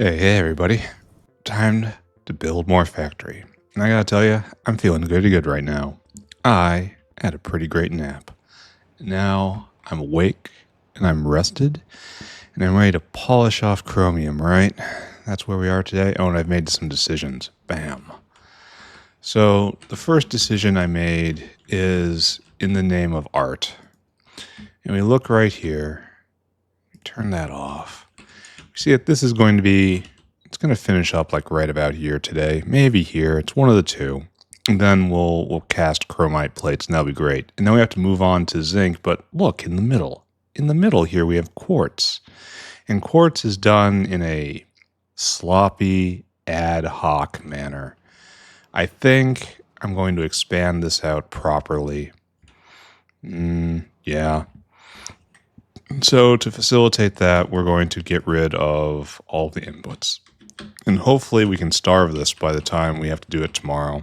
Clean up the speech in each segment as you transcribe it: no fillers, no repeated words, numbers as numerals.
Hey, everybody. Time to build more factory. And I gotta tell you, I'm feeling good right now. I had a pretty great nap. Now I'm awake and I'm rested and I'm ready to polish off Chromium, right? That's where we are today. Oh, and I've made some decisions. Bam. So the first decision I made is in the name of art. And we look right here. Turn that off. See it, this is going to be, it's going to finish up like right about here today, maybe here. It's one of the two. And then we'll cast chromite plates and that'll be great. And then we have to move on to zinc, but look in the middle. In the middle here we have quartz. And quartz is done in a sloppy ad hoc manner. I think I'm going to expand this out properly. Yeah. So to facilitate that, we're going to get rid of all the inputs. And hopefully we can starve this by the time we have to do it tomorrow.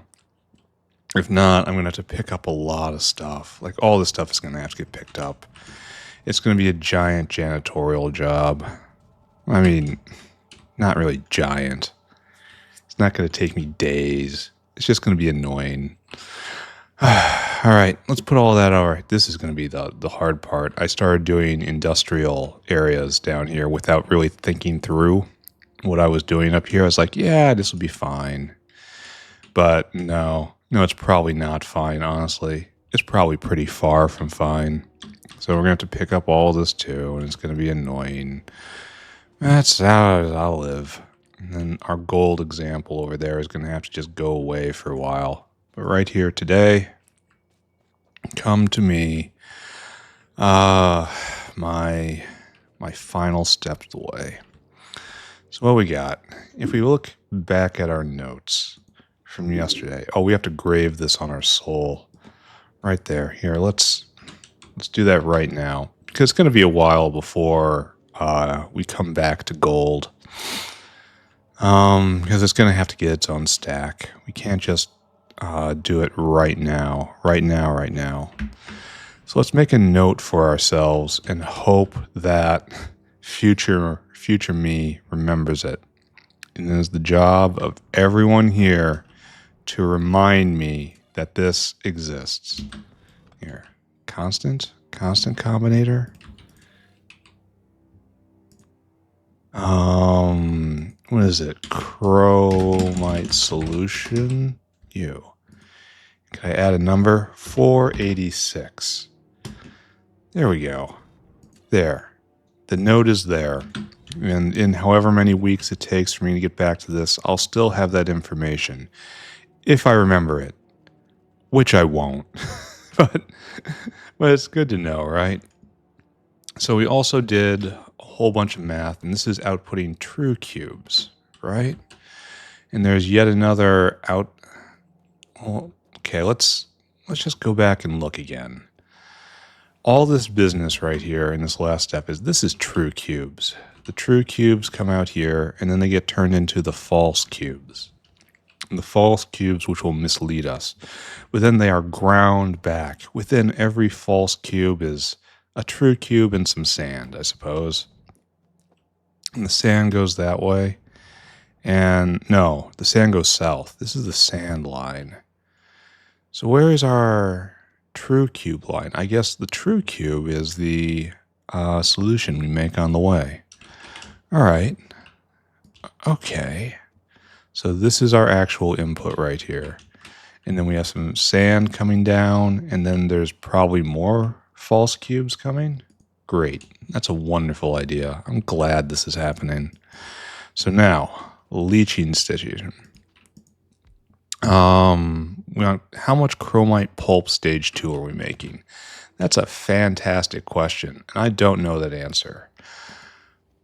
If not, I'm going to have to pick up a lot of stuff. Like all this stuff is going to have to get picked up. It's going to be a giant janitorial job. I mean, not really giant. It's not going to take me days. It's just going to be annoying. All right, let's put all that over. This is going to be the hard part. I started doing industrial areas down here without really thinking through what I was doing up here. I was like, yeah, this will be fine. But no, it's probably not fine, honestly. It's probably pretty far from fine. So we're going to have to pick up all this too, and it's going to be annoying. That's how I'll live. And then our gold example over there is going to have to just go away for a while. But right here today, come to me. My final steps away. So what we got? If we look back at our notes from yesterday, we have to grave this on our soul. Right there. Here, let's do that right now. Because it's going to be a while before we come back to gold. Because it's going to have to get its own stack. We can't just do it right now. So let's make a note for ourselves and hope that future me remembers it. And it is the job of everyone here to remind me that this exists. Here, constant combinator. What is it? Chromite solution. Can I add a number? 486. There we go. There. The note is there. And in however many weeks it takes for me to get back to this, I'll still have that information. If I remember it. Which I won't. but it's good to know, right? So we also did a whole bunch of math, and this is outputting true cubes, right? And there's yet another out. Well, okay, let's just go back and look again. All this business right here in this last step this is true cubes. The true cubes come out here, and then they get turned into the false cubes. And the false cubes, which will mislead us. But then they are ground back. Within every false cube is a true cube and some sand, I suppose. And the sand goes that way. And no, the sand goes south. This is the sand line. So where is our true cube line? I guess the true cube is the solution we make on the way. All right. Okay. So this is our actual input right here. And then we have some sand coming down, and then there's probably more false cubes coming. Great. That's a wonderful idea. I'm glad this is happening. So now, leaching station. How much chromite pulp stage 2 are we making? That's a fantastic question, and I don't know that answer.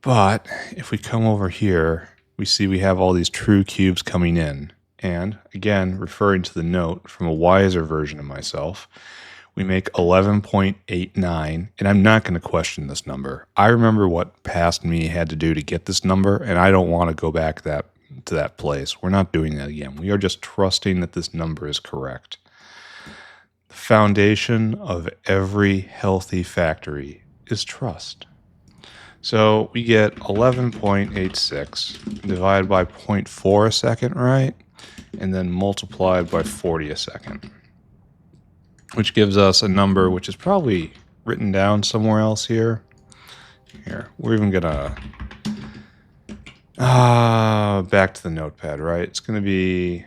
But if we come over here, we see we have all these true cubes coming in. And again, referring to the note from a wiser version of myself, we make 11.89, and I'm not going to question this number. I remember what past me had to do to get this number, and I don't want to go back to that place. We're not doing that again. We are just trusting that this number is correct. The foundation of every healthy factory is trust. So we get 11.86 divided by 0.4 a second, right? And then multiplied by 40 a second, which gives us a number which is probably written down somewhere else here. Here, we're even gonna back to the notepad, right? It's gonna be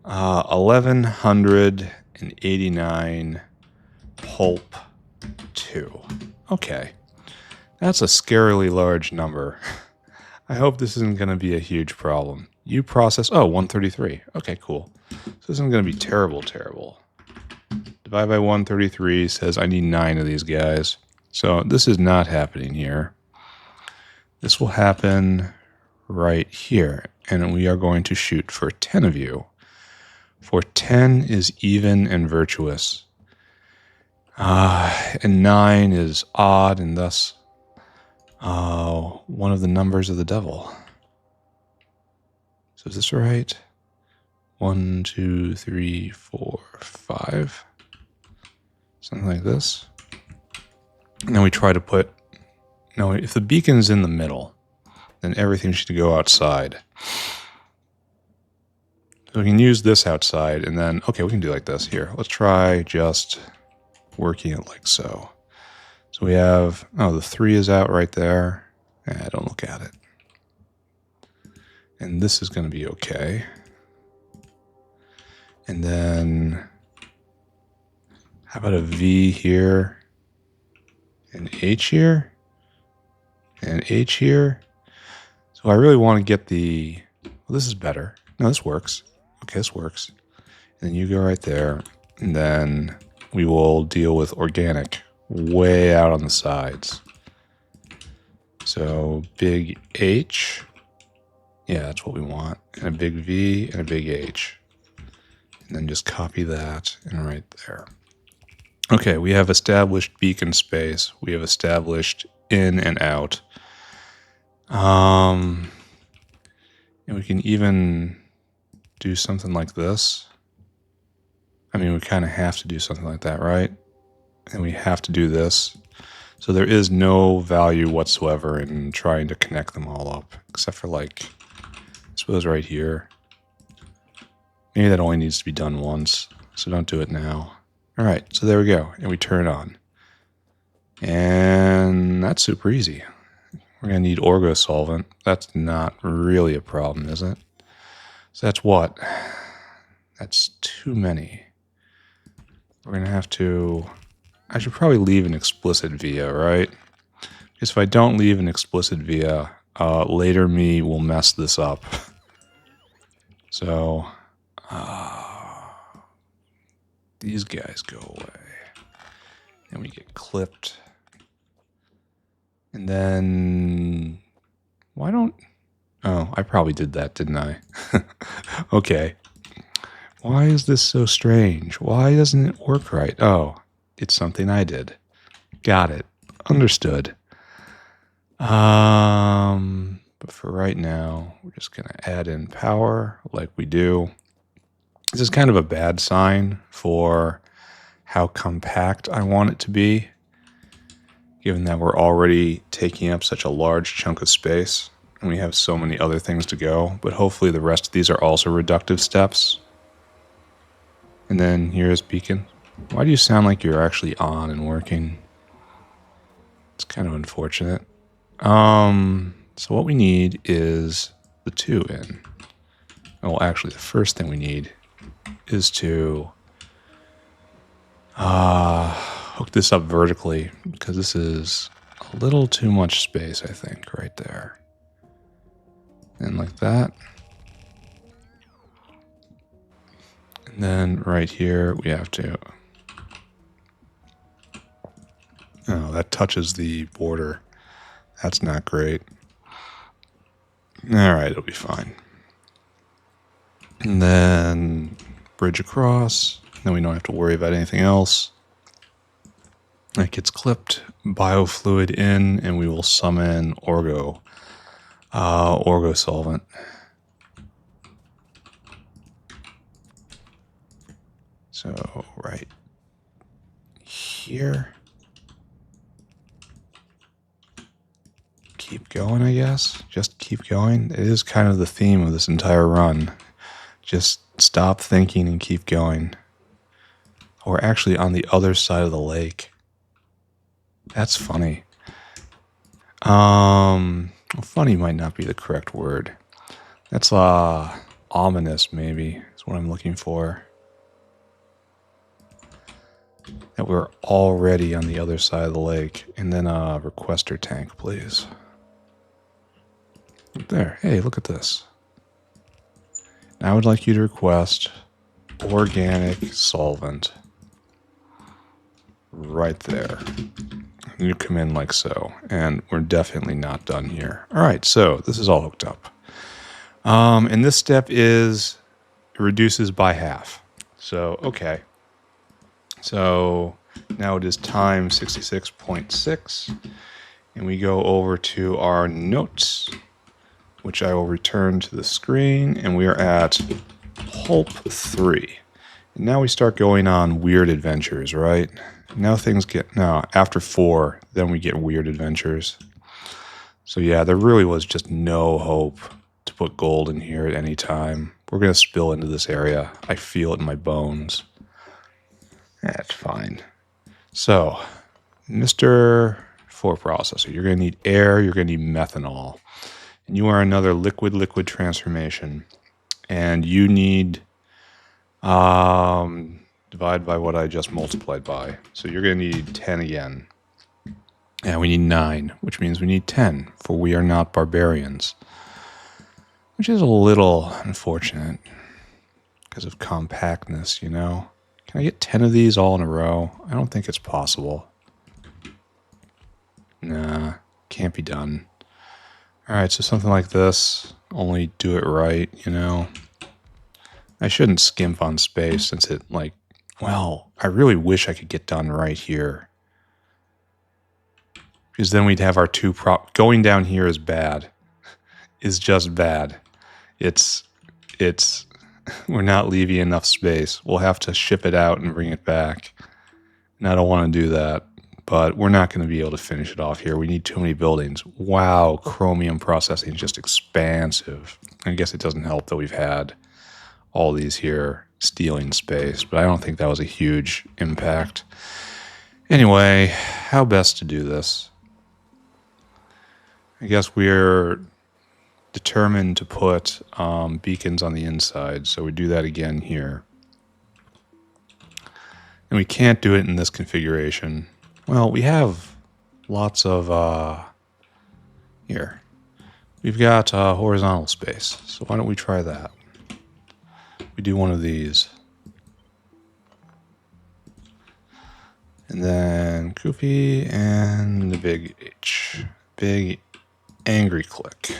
1189 pulp 2. Okay, that's a scarily large number. I hope this isn't going to be a huge problem. You process, 133. Okay, cool. So this isn't going to be terrible. Divide by 133 says I need 9 of these guys. So this is not happening here. This will happen right here. And we are going to shoot for 10 of you. For 10 is even and virtuous. And 9 is odd and thus one of the numbers of the devil. So is this right? 1, 2, 3, 4, 5. Something like this. And then we try to put... No, if the beacon's in the middle, then everything should go outside. So we can use this outside, and then... Okay, we can do like this. Here, let's try just working it like so. So we have... Oh, the 3 is out right there. Don't look at it. And this is going to be okay. And then... How about a V here? An H here? And H here? So I really want to get the... Well, this is better. No, this works. Okay, this works. And then you go right there. And then we will deal with organic way out on the sides. So big H. Yeah, that's what we want. And a big V and a big H. And then just copy that and right there. Okay, we have established beacon space. We have established in and out. And we can even do something like this. I mean, we kind of have to do something like that, right? And we have to do this. So there is no value whatsoever in trying to connect them all up, except for like, I suppose right here. Maybe that only needs to be done once, so don't do it now. All right, so there we go, and we turn it on. And that's super easy. We're going to need orgo solvent. That's not really a problem, is it? So that's what? That's too many. We're going to have to... I should probably leave an explicit via, right? Because if I don't leave an explicit via, later me will mess this up. So... these guys go away. And we get clipped. And then... Why don't... Oh, I probably did that, didn't I? Okay. Why is this so strange? Why doesn't it work right? Oh, it's something I did. Got it. Understood. But for right now, we're just going to add in power like we do. This is kind of a bad sign for how compact I want it to be, given that we're already taking up such a large chunk of space and we have so many other things to go. But hopefully the rest of these are also reductive steps. And then here's beacon. Why do you sound like you're actually on and working? It's kind of unfortunate. So what we need is the 2 in. Well, actually, the first thing we need is to hook this up vertically, because this is a little too much space, I think, right there. And like that. And then right here, we have to... Oh, that touches the border. That's not great. All right, it'll be fine. And then bridge across. Then we don't have to worry about anything else. It gets clipped, biofluid in, and we will summon orgo solvent. So right here. keep going, I guess. Just keep going. It is kind of the theme of this entire run. Just stop thinking and keep going. We're actually on the other side of the lake. That's funny. Funny might not be the correct word. That's ominous, maybe, is what I'm looking for. That we're already on the other side of the lake. And then a requester tank, please. There. Hey, look at this. Now I would like you to request organic solvent. Right there. You come in like so. And we're definitely not done here. All right, so this is all hooked up. And this step is, it reduces by half. So, okay. So now it is time 66.6. And we go over to our notes, which I will return to the screen. And we are at Pulp 3. And now we start going on weird adventures, right? Now things get, no, after 4, then we get weird adventures. So yeah, there really was just no hope to put gold in here at any time. We're going to spill into this area. I feel it in my bones. That's fine. So, Mr. 4 processor, you're going to need air, you're going to need methanol. And you are another liquid-liquid transformation. And you need, divide by what I just multiplied by. So you're going to need 10 again. And we need 9, which means we need 10, for we are not barbarians. Which is a little unfortunate because of compactness, you know? Can I get 10 of these all in a row? I don't think it's possible. Nah, can't be done. Alright, so something like this, only do it right, you know? I shouldn't skimp on space since it, like, well, I really wish I could get done right here. Because then we'd have our two going down here is bad. Is just bad. It's we're not leaving enough space. We'll have to ship it out and bring it back. And I don't want to do that. But we're not going to be able to finish it off here. We need too many buildings. Wow, Chromium Processing is just expansive. I guess it doesn't help that we've had all these here stealing space. But I don't think that was a huge impact. Anyway, how best to do this? I guess we're determined to put beacons on the inside, so we do that again here. And we can't do it in this configuration. Well, we have lots of, here. We've got horizontal space, so why don't we try that? We do one of these. And then Goofy and the big H. Big angry click.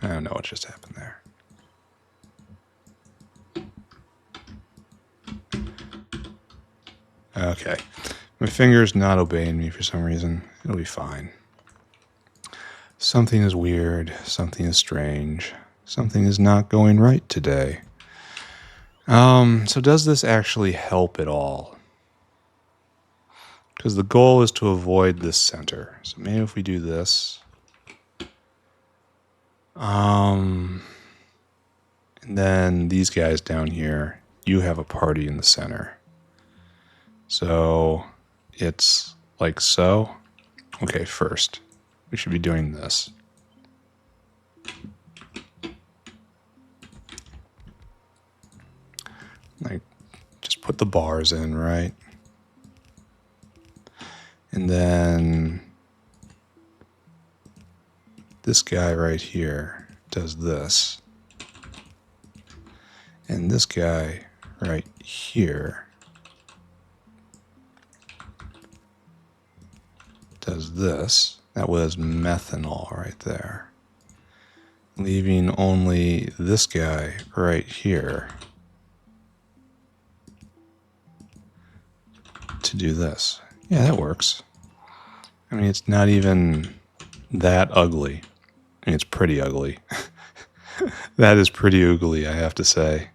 I don't know what just happened there. Okay. My finger's not obeying me for some reason. It'll be fine. Something is weird. Something is strange. Something is not going right today. So does this actually help at all? Because the goal is to avoid this center. So maybe if we do this. And then these guys down here, you have a party in the center. So it's like so. Okay, first, we should be doing this. Like, just put the bars in, right? And then this guy right here does this. And this guy right here does this. That was methanol right there. Leaving only this guy right here to do this. Yeah, that works. I mean, it's not even that ugly. I mean, it's pretty ugly. That is pretty ugly, I have to say.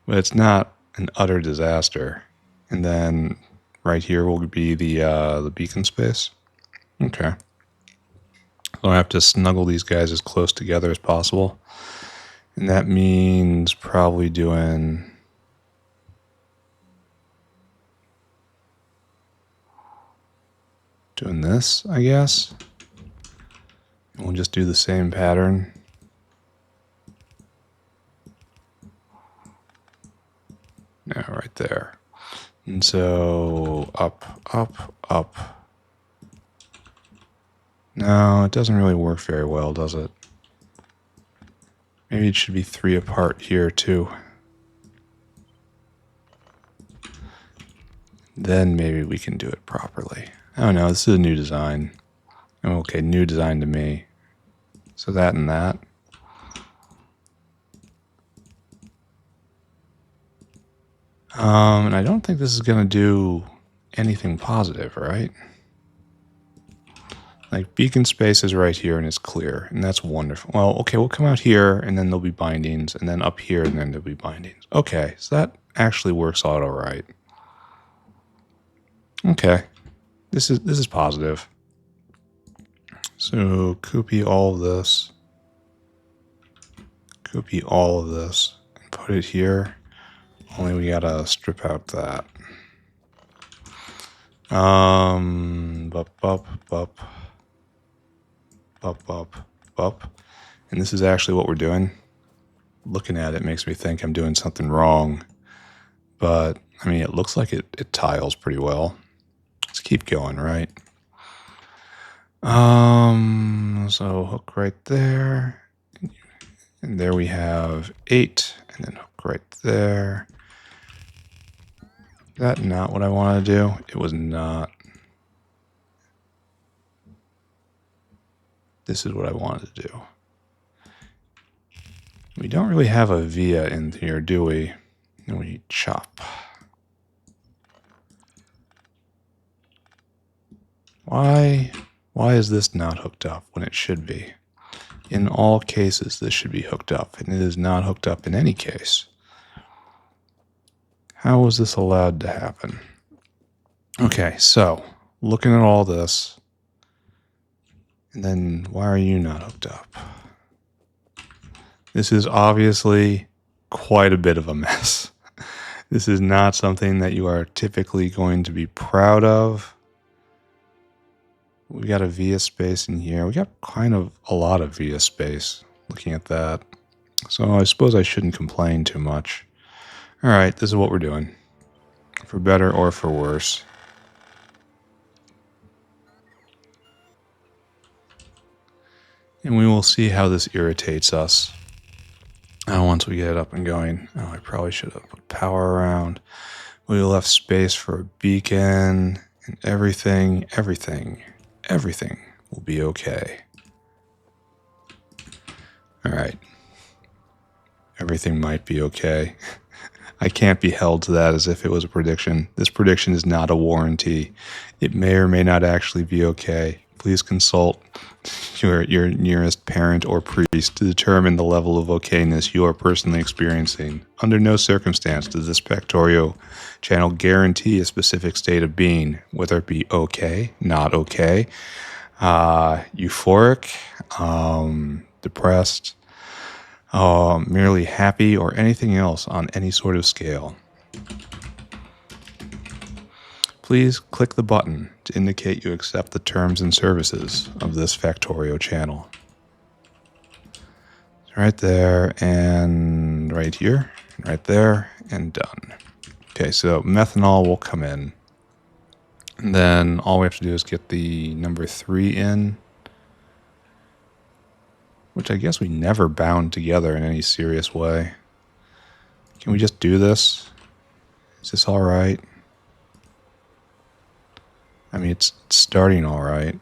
But it's not an utter disaster. And then right here will be the beacon space. Okay. So I have to snuggle these guys as close together as possible. And that means probably doing this, I guess. And we'll just do the same pattern. Yeah, right there. And so up, up, up. No, it doesn't really work very well, does it? Maybe it should be 3 apart here too. Then maybe we can do it properly. Oh no, this is a new design. Okay, new design to me. So that and that. And I don't think this is going to do anything positive, right? Like beacon space is right here and it's clear, and that's wonderful. Well, okay, we'll come out here and then there'll be bindings, and then up here and then there'll be bindings. Okay, so that actually works out all right. Okay, this is positive. So copy all of this. Copy all of this and put it here. Only we gotta strip out that. Bup, bup, bup. Bup, bup, bup. And this is actually what we're doing. Looking at it makes me think I'm doing something wrong. But, I mean, it looks like it tiles pretty well. Let's keep going, right? So hook right there. And there we have 8. And then hook right there. Is that not what I wanted to do? It was not. This is what I wanted to do. We don't really have a via in here, do we? And we chop. Why is this not hooked up when it should be? In all cases, this should be hooked up, and it is not hooked up in any case. How was this allowed to happen? Okay, so looking at all this, and then why are you not hooked up? This is obviously quite a bit of a mess. This is not something that you are typically going to be proud of. We got a via space in here. We got kind of a lot of via space looking at that. So I suppose I shouldn't complain too much. All right, this is what we're doing. For better or for worse. And we will see how this irritates us. Once we get it up and going. Oh, I probably should have put power around. We left space for a beacon and everything will be okay. All right. Everything might be okay. I can't be held to that as if it was a prediction. This prediction is not a warranty. It may or may not actually be okay. Please consult your nearest parent or priest to determine the level of okayness you are personally experiencing. Under no circumstance does this Factorio channel guarantee a specific state of being, whether it be okay, not okay, euphoric, depressed, merely happy, or anything else on any sort of scale. Please click the button to indicate you accept the terms and services of this Factorio channel. Right there, and right here, and right there, and done. Okay, so methanol will come in. And then all we have to do is get the number 3 in, which I guess we never bound together in any serious way. Can we just do this? Is this all right? I mean, it's starting all right.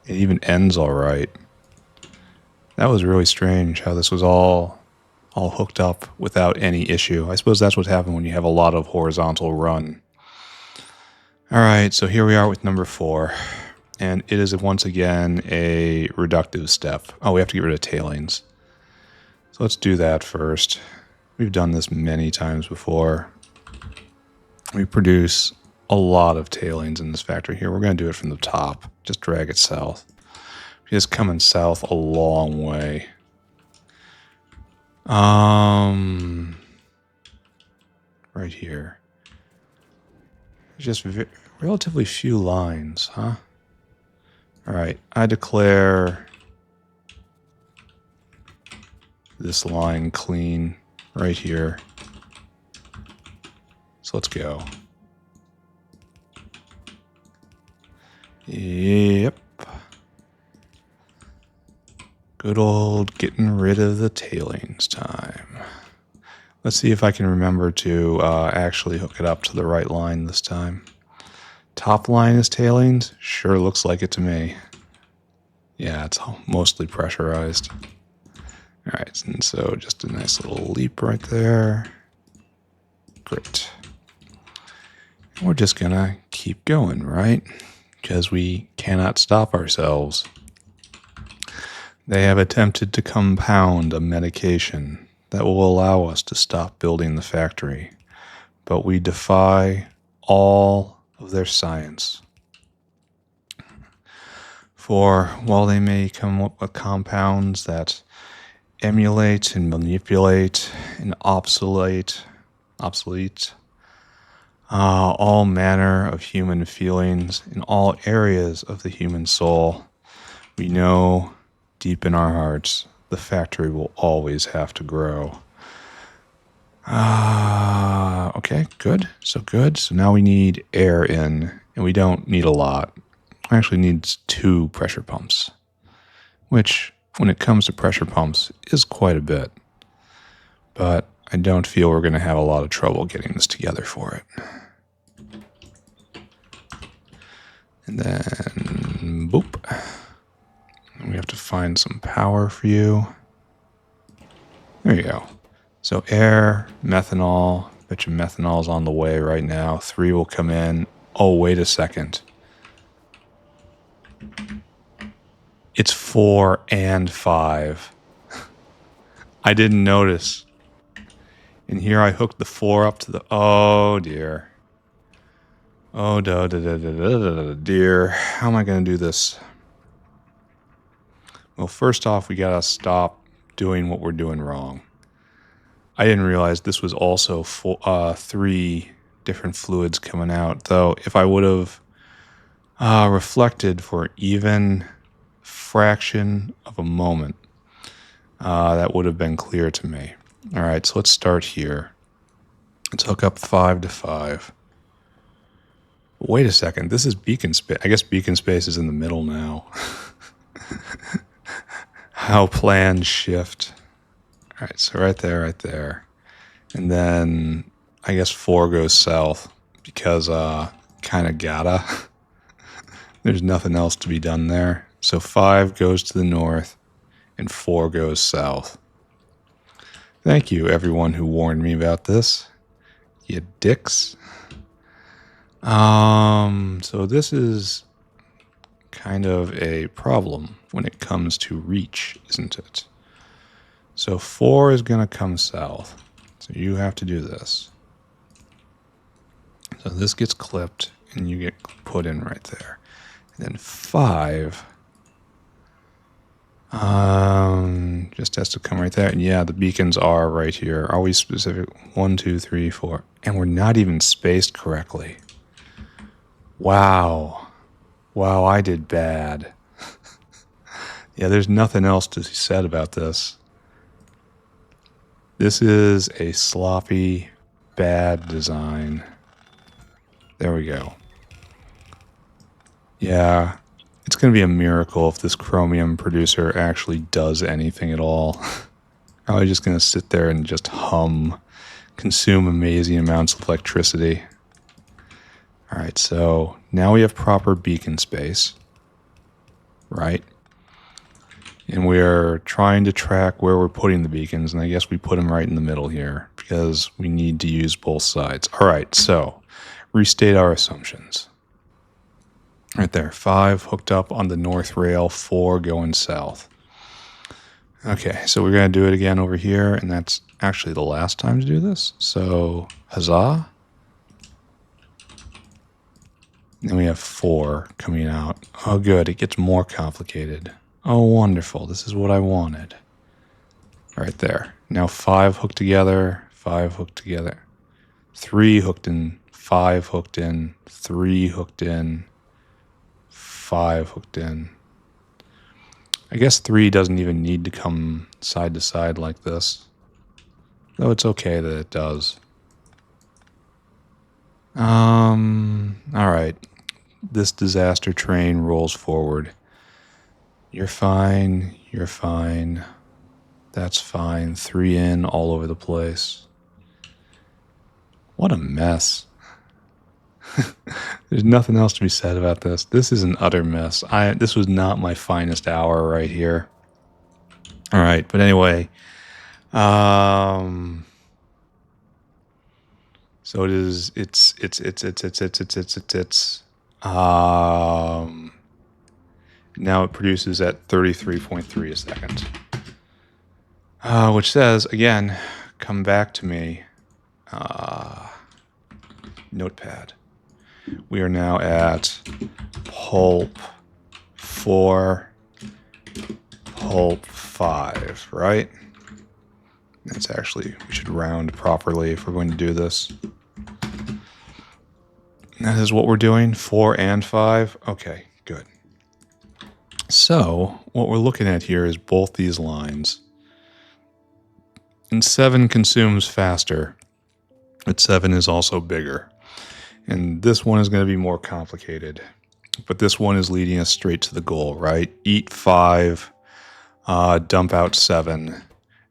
It even ends all right. That was really strange how this was all hooked up without any issue. I suppose that's what happened when you have a lot of horizontal run. All right, so here we are with number 4. And it is once again a reductive step. Oh, we have to get rid of tailings. So let's do that first. We've done this many times before. We produce a lot of tailings in this factory here. We're going to do it from the top. Just drag it south. Just coming south a long way. Right here. Just relatively few lines, huh? All right, I declare this line clean right here. So let's go. Yep. Good old getting rid of the tailings time. Let's see if I can remember to actually hook it up to the right line this time. Top line is tailings? Sure looks like it to me. Yeah, it's mostly pressurized. All right, and so just a nice little leap right there. Great. We're just gonna keep going, right? Because we cannot stop ourselves. They have attempted to compound a medication that will allow us to stop building the factory, but we defy all of their science. For while they may come up with compounds that emulate and manipulate and obsolete all manner of human feelings in all areas of the human soul, we know deep in our hearts the factory will always have to grow. Okay, good. So now we need air in, and we don't need a lot. Actually needs 2 pressure pumps, which, when it comes to pressure pumps, is quite a bit. But I don't feel we're going to have a lot of trouble getting this together for it. And then, boop. And we have to find some power for you. There you go. So air, methanol. Bet you methanol's on the way right now. 3 will come in. Oh, wait a second. It's 4 and 5. I didn't notice. And here I hooked the 4 up to the... Oh, dear. Oh, dear. How am I going to do this? Well, first off, we got to stop doing what we're doing wrong. I didn't realize this was also 3 different fluids coming out, though if I would have reflected for even fraction of a moment, that would have been clear to me. All right, so let's start here. Let's hook up 5 to 5. Wait a second, this is beacon space. I guess beacon space is in the middle now. How plans shift. All right, so right there. And then I guess 4 goes south because kind of gotta. There's nothing else to be done there. So 5 goes to the north and 4 goes south. Thank you, everyone who warned me about this. You dicks. So this is kind of a problem when it comes to reach, isn't it? So 4 is going to come south. So you have to do this. So this gets clipped and you get put in right there. And then 5 just has to come right there. And yeah, the beacons are right here. Are we specific? 1, 2, 3, 4. And we're not even spaced correctly. Wow, I did bad. Yeah, there's nothing else to be said about this. This is a sloppy, bad design. There we go. Yeah, it's going to be a miracle if this chromium producer actually does anything at all. Probably just going to sit there and just hum, consume amazing amounts of electricity. All right, so now we have proper beacon space, right? And we're trying to track where we're putting the beacons, and I guess we put them right in the middle here because we need to use both sides. All right, so restate our assumptions. Right there, 5 hooked up on the north rail, 4 going south. Okay, so we're going to do it again over here, and that's actually the last time to do this. So, huzzah. And we have 4 coming out. Oh, good. It gets more complicated. Oh, wonderful. This is what I wanted. Right there. Now 5 hooked together, 5 hooked together. 3 hooked in, 5 hooked in, 3 hooked in, 5 hooked in. I guess 3 doesn't even need to come side to side like this. Though it's okay that it does. Alright. This disaster train rolls forward. You're fine, you're fine. That's fine. 3 in, all over the place. What a mess. There's nothing else to be said about this. This is an utter mess. This was not my finest hour right here. All right, but anyway, so it is. It's. Now it produces at 33.3 a second, which says again, come back to me. Notepad. We are now at pulp 4, pulp 5, right? That's actually, we should round properly if we're going to do this. That is what we're doing, 4 and 5. Okay, good. So what we're looking at here is both these lines. And 7 consumes faster, but 7 is also bigger. And this one is going to be more complicated. But this one is leading us straight to the goal, right? Eat 5, dump out 7.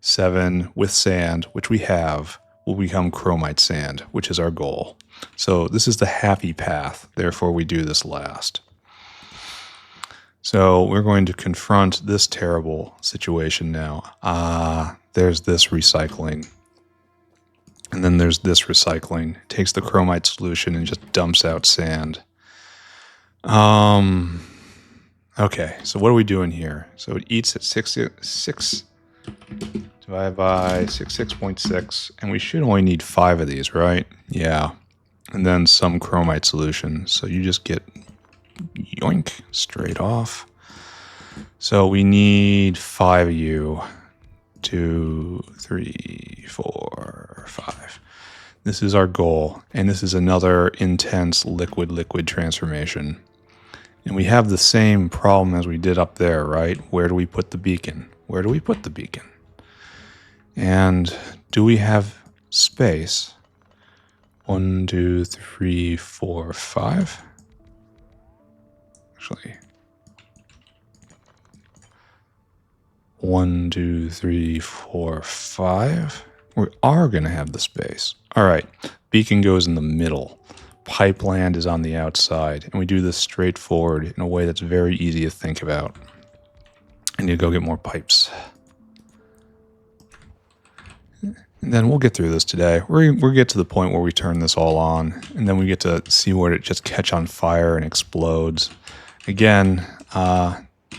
7 with sand, which we have, will become chromite sand, which is our goal. So this is the happy path. Therefore, we do this last. So we're going to confront this terrible situation now. There's this recycling. And then there's this recycling. It takes the chromite solution and just dumps out sand. Okay, so what are we doing here? So it eats at 6 divided by 66.6, and we should only need 5 of these, right? Yeah. And then some chromite solution. So you just get yoink straight off. So we need 5 of you. 2, 3, 4, 5. This is our goal, and this is another intense liquid-liquid transformation. And we have the same problem as we did up there, right? Where do we put the beacon? Where do we put the beacon? And do we have space? 1, 2, 3, 4, 5. Actually, 1, 2, 3, 4, 5. We are going to have the space. All right. Beacon goes in the middle. Pipeland is on the outside. And we do this straightforward in a way that's very easy to think about. I need to go get more pipes. And then we'll get through this today. We'll get to the point where we turn this all on. And then we get to see where it just catch on fire and explodes. Again,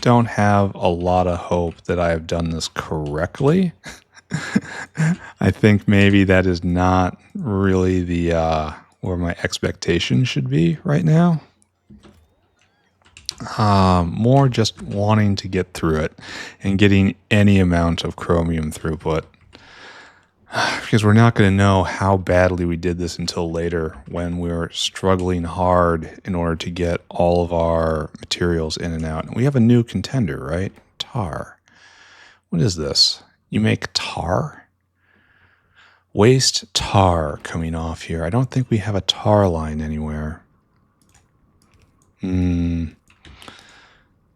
don't have a lot of hope that I have done this correctly. I think maybe that is not really the where my expectations should be right now. More just wanting to get through it and getting any amount of chromium throughput. Because we're not going to know how badly we did this until later when we're struggling hard in order to get all of our materials in and out. And we have a new contender, right? Tar. What is this? You make tar? Waste tar coming off here. I don't think we have a tar line anywhere.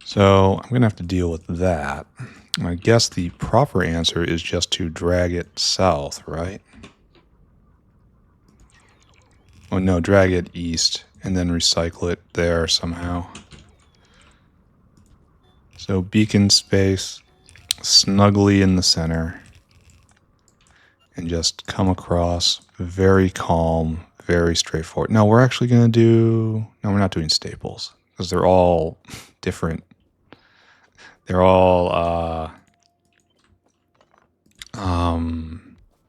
So I'm going to have to deal with that. I guess the proper answer is just to drag it south, right? Oh no, drag it east and then recycle it there somehow. So beacon space, snugly in the center. And just come across, very calm, very straightforward. No, we're actually going to do... No, we're not doing staples because they're all different. They're all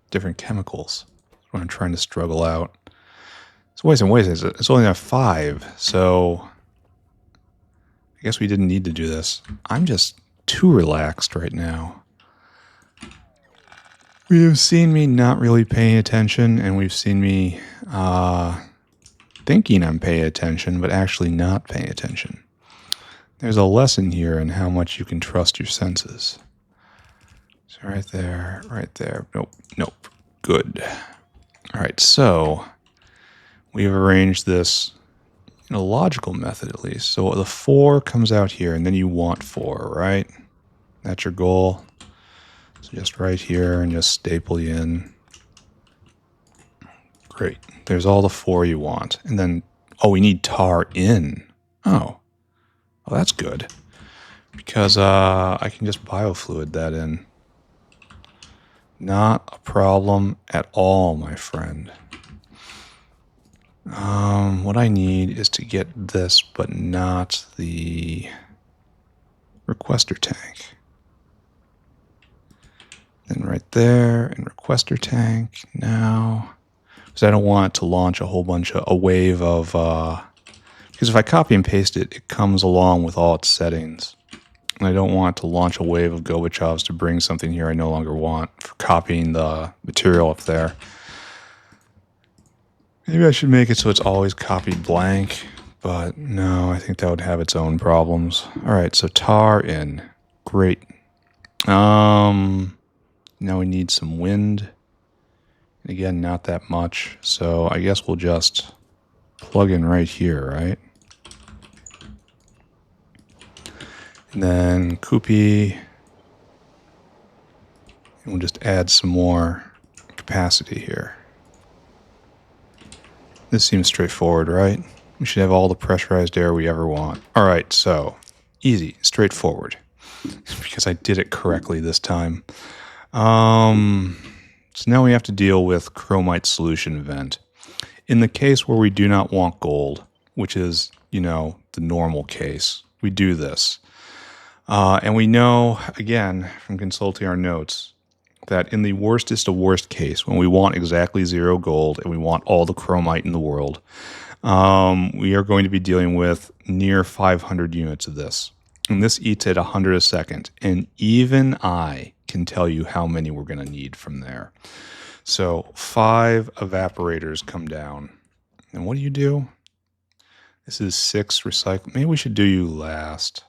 different chemicals. What I'm trying to struggle out. So wait, it's only at 5, so I guess we didn't need to do this. I'm just too relaxed right now. You've seen me not really paying attention, and we've seen me thinking I'm paying attention, but actually not paying attention. There's a lesson here in how much you can trust your senses. So right there, right there. Nope. Good. All right, so we've arranged this in a logical method at least. So the 4 comes out here, and then you want 4, right? That's your goal. So just right here and just staple you in. Great. There's all the 4 you want. And then, oh, we need tar in. Oh, well, that's good. Because I can just biofluid that in. Not a problem at all, my friend. What I need is to get this, but not the requester tank. Then right there, and requester tank now. Because I don't want it to launch a wave of, because if I copy and paste it, it comes along with all its settings. And I don't want it to launch a wave of Gorbachevs to bring something here I no longer want for copying the material up there. Maybe I should make it so it's always copied blank, but no, I think that would have its own problems. All right, so tar in. Great. Now we need some wind. And again, not that much, so I guess we'll just plug in right here, right? And then Koopy, and we'll just add some more capacity here. This seems straightforward, right? We should have all the pressurized air we ever want. All right, so easy, straightforward, because I did it correctly this time. So now we have to deal with chromite solution event. In the case where we do not want gold, which is, the normal case, we do this. And we know, again, from consulting our notes, that in the worstest of worst case, when we want exactly 0 gold and we want all the chromite in the world, we are going to be dealing with near 500 units of this. And this eats at 100 a second. And even I can tell you how many we're going to need from there. So 5 evaporators come down. And what do? This is 6 recycle. Maybe we should do you last.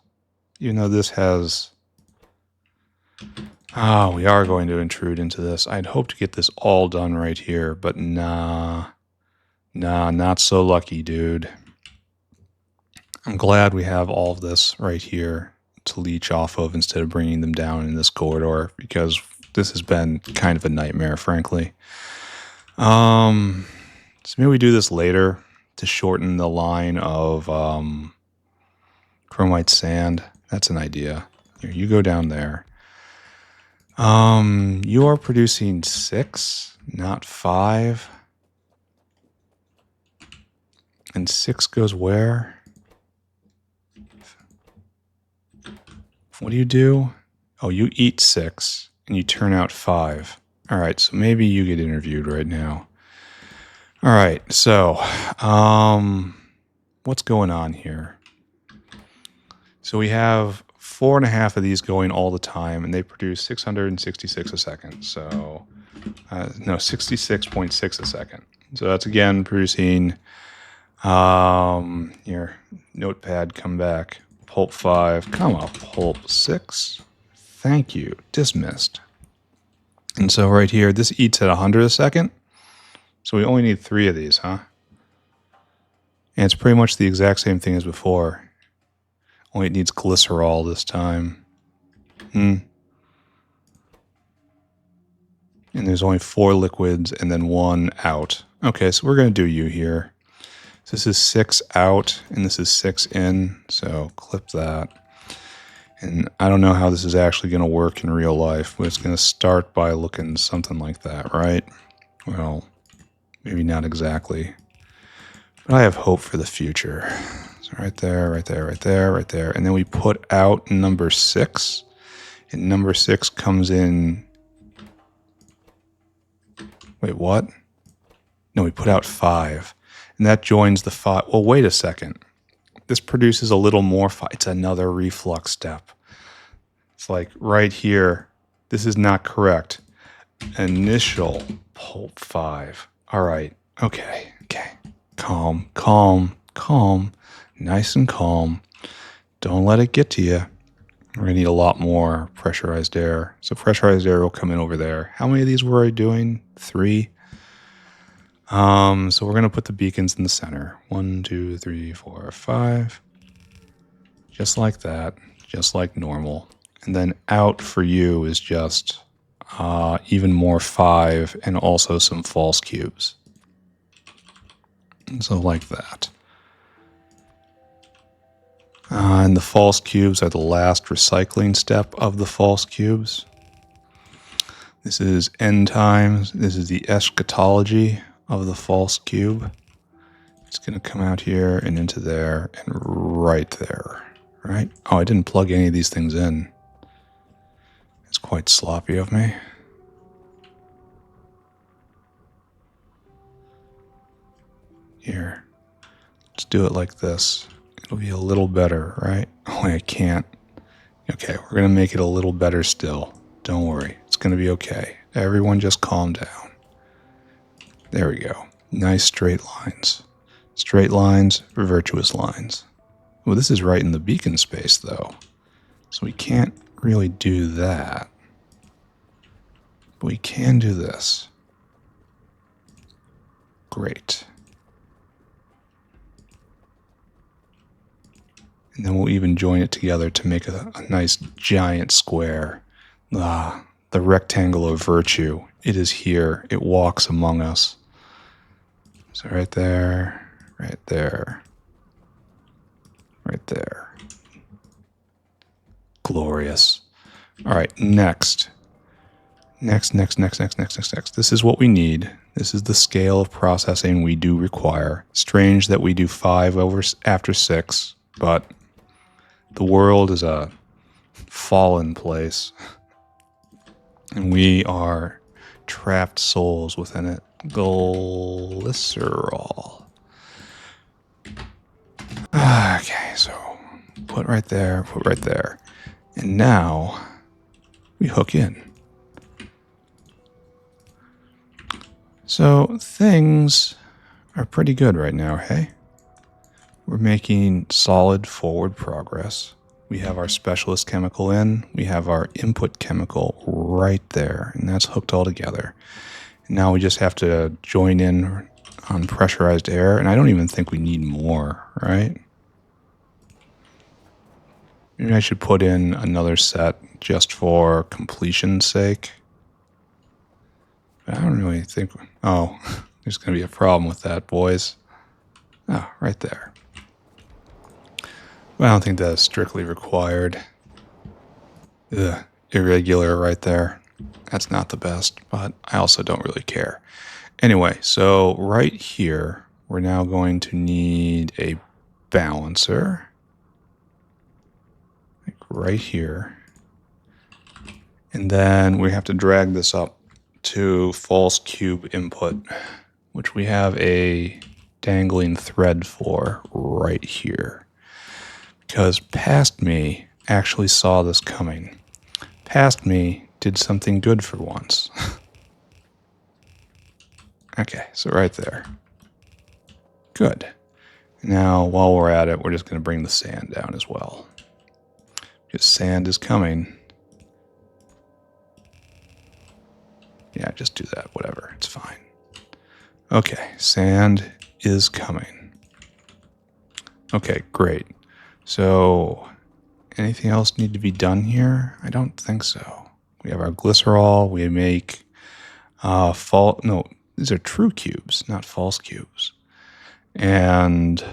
Even though this has... we are going to intrude into this. I'd hoped to get this all done right here, but nah, not so lucky, dude. I'm glad we have all of this right here to leech off of instead of bringing them down in this corridor, because this has been kind of a nightmare, frankly. So maybe we do this later to shorten the line of chromite sand. That's an idea. Here, you go down there. You are producing 6, not 5. And 6 goes where? What do? Oh, you eat 6 and you turn out 5. All right, so maybe you get interviewed right now. All right, so what's going on here? So we have 4.5 of these going all the time, and they produce 666 a second. So, 66.6 a second. So that's again producing, here, notepad, come back, pulp 5, comma, pulp 6. Thank you, dismissed. And so right here, this eats at 100 a second. So we only need 3 of these, huh? And it's pretty much the exact same thing as before. Only it needs glycerol this time. And there's only 4 liquids and then 1 out. Okay, so we're going to do you here. So this is 6 out and this is 6 in. So clip that. And I don't know how this is actually going to work in real life, but it's going to start by looking something like that, right? Well, maybe not exactly. But I have hope for the future. So right there, right there, right there, right there. And then we put out number 6. And number 6 comes in... Wait, what? No, we put out 5. And And that joins the 5. Well, wait a second. This produces a little more 5. It's another reflux step. It's like right here. This is not correct. Initial pulp 5. All right. Okay. Calm. Nice and calm. Don't let it get to you. We're going to need a lot more pressurized air. So pressurized air will come in over there. How many of these were I doing? 3. So we're going to put the beacons in the center. 1, 2, 3, 4, 5. Just like that. Just like normal. And then out for you is just even more 5 and also some false cubes. So like that. And the false cubes are the last recycling step of the false cubes. This is end times. This is the eschatology of the false cube. It's going to come out here and into there and right there. Right? Oh, I didn't plug any of these things in. It's quite sloppy of me. Here. Let's do it like this. It'll be a little better, right? Oh, I can't. Okay, we're going to make it a little better still. Don't worry. It's going to be okay. Everyone just calm down. There we go. Nice straight lines. Straight lines, virtuous lines. Well, this is right in the beacon space, though. So we can't really do that. But we can do this. Great. And then we'll even join it together to make a nice giant square. The rectangle of virtue. It is here. It walks among us. So right there, right there, right there. Glorious. All right, next. Next. This is what we need. This is the scale of processing we do require. Strange that we do 5 after 6, but the world is a fallen place, and we are trapped souls within it. Glycerol. Okay, so put right there. And now we hook in. So things are pretty good right now, hey? We're making solid forward progress. We have our specialist chemical in. We have our input chemical right there, and that's hooked all together. And now we just have to join in on pressurized air, and I don't even think we need more, right? Maybe I should put in another set just for completion's sake. But I don't really think... Oh, there's going to be a problem with that, boys. Oh, right there. Well, I don't think that is strictly required. Ugh, irregular right there. That's not the best, but I also don't really care. Anyway, so right here, we're now going to need a balancer. Like right here. And then we have to drag this up to false cube input, which we have a dangling thread for right here. Because past me actually saw this coming. Past me did something good for once. Okay, so right there. Good. Now, while we're at it, we're just going to bring the sand down as well. Because sand is coming. Yeah, just do that, whatever, it's fine. Okay, sand is coming. Okay, great. So, anything else need to be done here? I don't think so. We have our glycerol, we make these are true cubes, not false cubes. And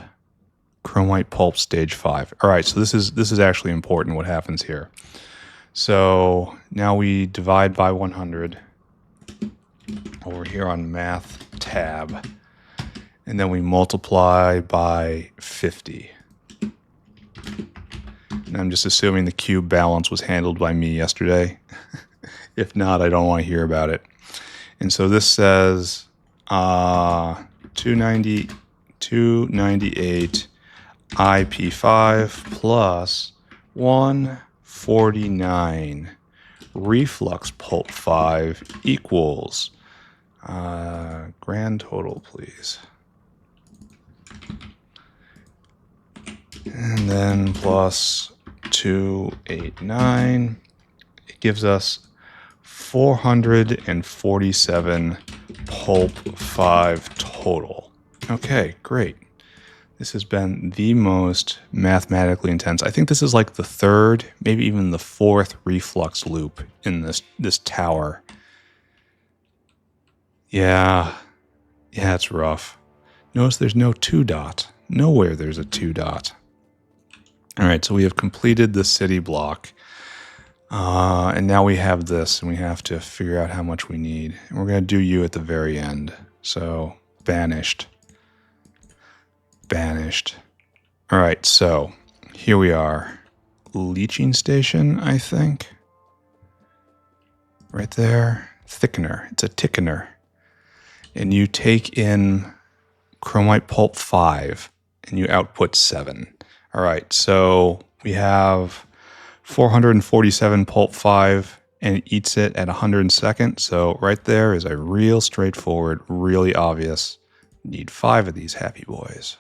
chromite pulp stage 5. All right, so this is actually important what happens here. So now we divide by 100 over here on math tab, and then we multiply by 50. And I'm just assuming the cube balance was handled by me yesterday. If not, I don't want to hear about it. And so this says 290 pt388 IP5 plus 149 reflux pulp 5 equals grand total, please. And then plus 289. It gives us 447 pulp 5 total. Okay, great. This has been the most mathematically intense. I think this is like the third, maybe even the fourth reflux loop in this tower. Yeah, it's rough. Notice there's no 2 dot. Nowhere there's a 2 dot. All right, so we have completed the city block. And now we have this, and we have to figure out how much we need. And we're going to do you at the very end. So, banished. Banished. All right, so here we are. Leaching station, I think. Right there. Thickener. It's a thickener. And you take in chromite pulp 5, and you output 7. All right, so we have 447 pulp 5, and it eats it at 102nd. So right there is a real straightforward, really obvious. Need 5 of these happy boys.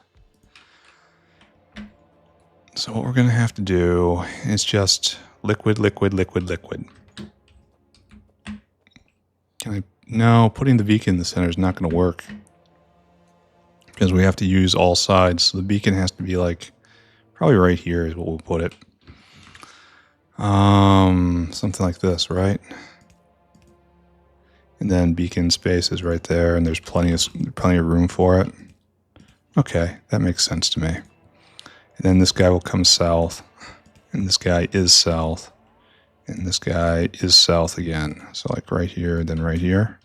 So what we're going to have to do is just liquid, liquid, liquid, liquid. No, putting the beacon in the center is not going to work. Because we have to use all sides. So the beacon has to be like, probably right here is what we'll put it. Something like this, right? And then beacon space is right there, and there's plenty of room for it. Okay, that makes sense to me. And then this guy will come south, and this guy is south, and this guy is south again. So like right here, then right here.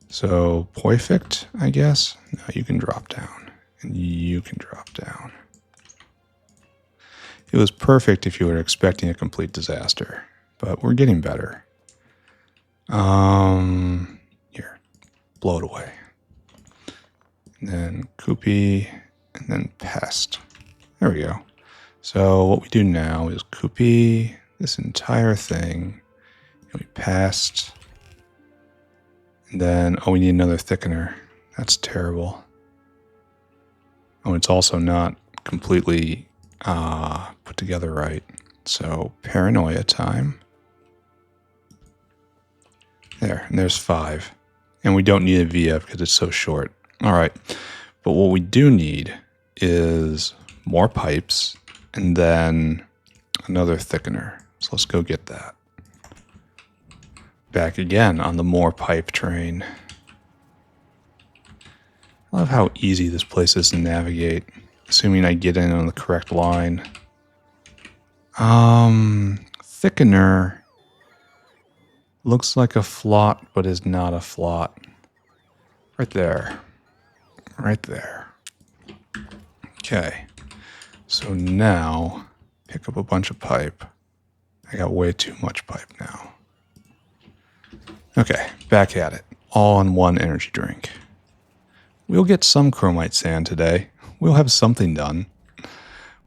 So perfect, I guess. Now you can drop down, and you can drop down. It was perfect if you were expecting a complete disaster, but we're getting better. Here, blow it away. And then Koopy, and then Pest. There we go. So what we do now is Koopy this entire thing, and we Pest. And then, we need another thickener. That's terrible. Oh, it's also not completely put together right. So paranoia time. There, and there's 5. And we don't need a VF because it's so short. All right. But what we do need is more pipes and then another thickener. So let's go get that. Back again on the more pipe train. I love how easy this place is to navigate, assuming I get in on the correct line. Thickener looks like a flot, but is not a flot. Right there. Right there. Okay. So now, pick up a bunch of pipe. I got way too much pipe now. Okay, back at it. All in one energy drink. We'll get some chromite sand today. We'll have something done.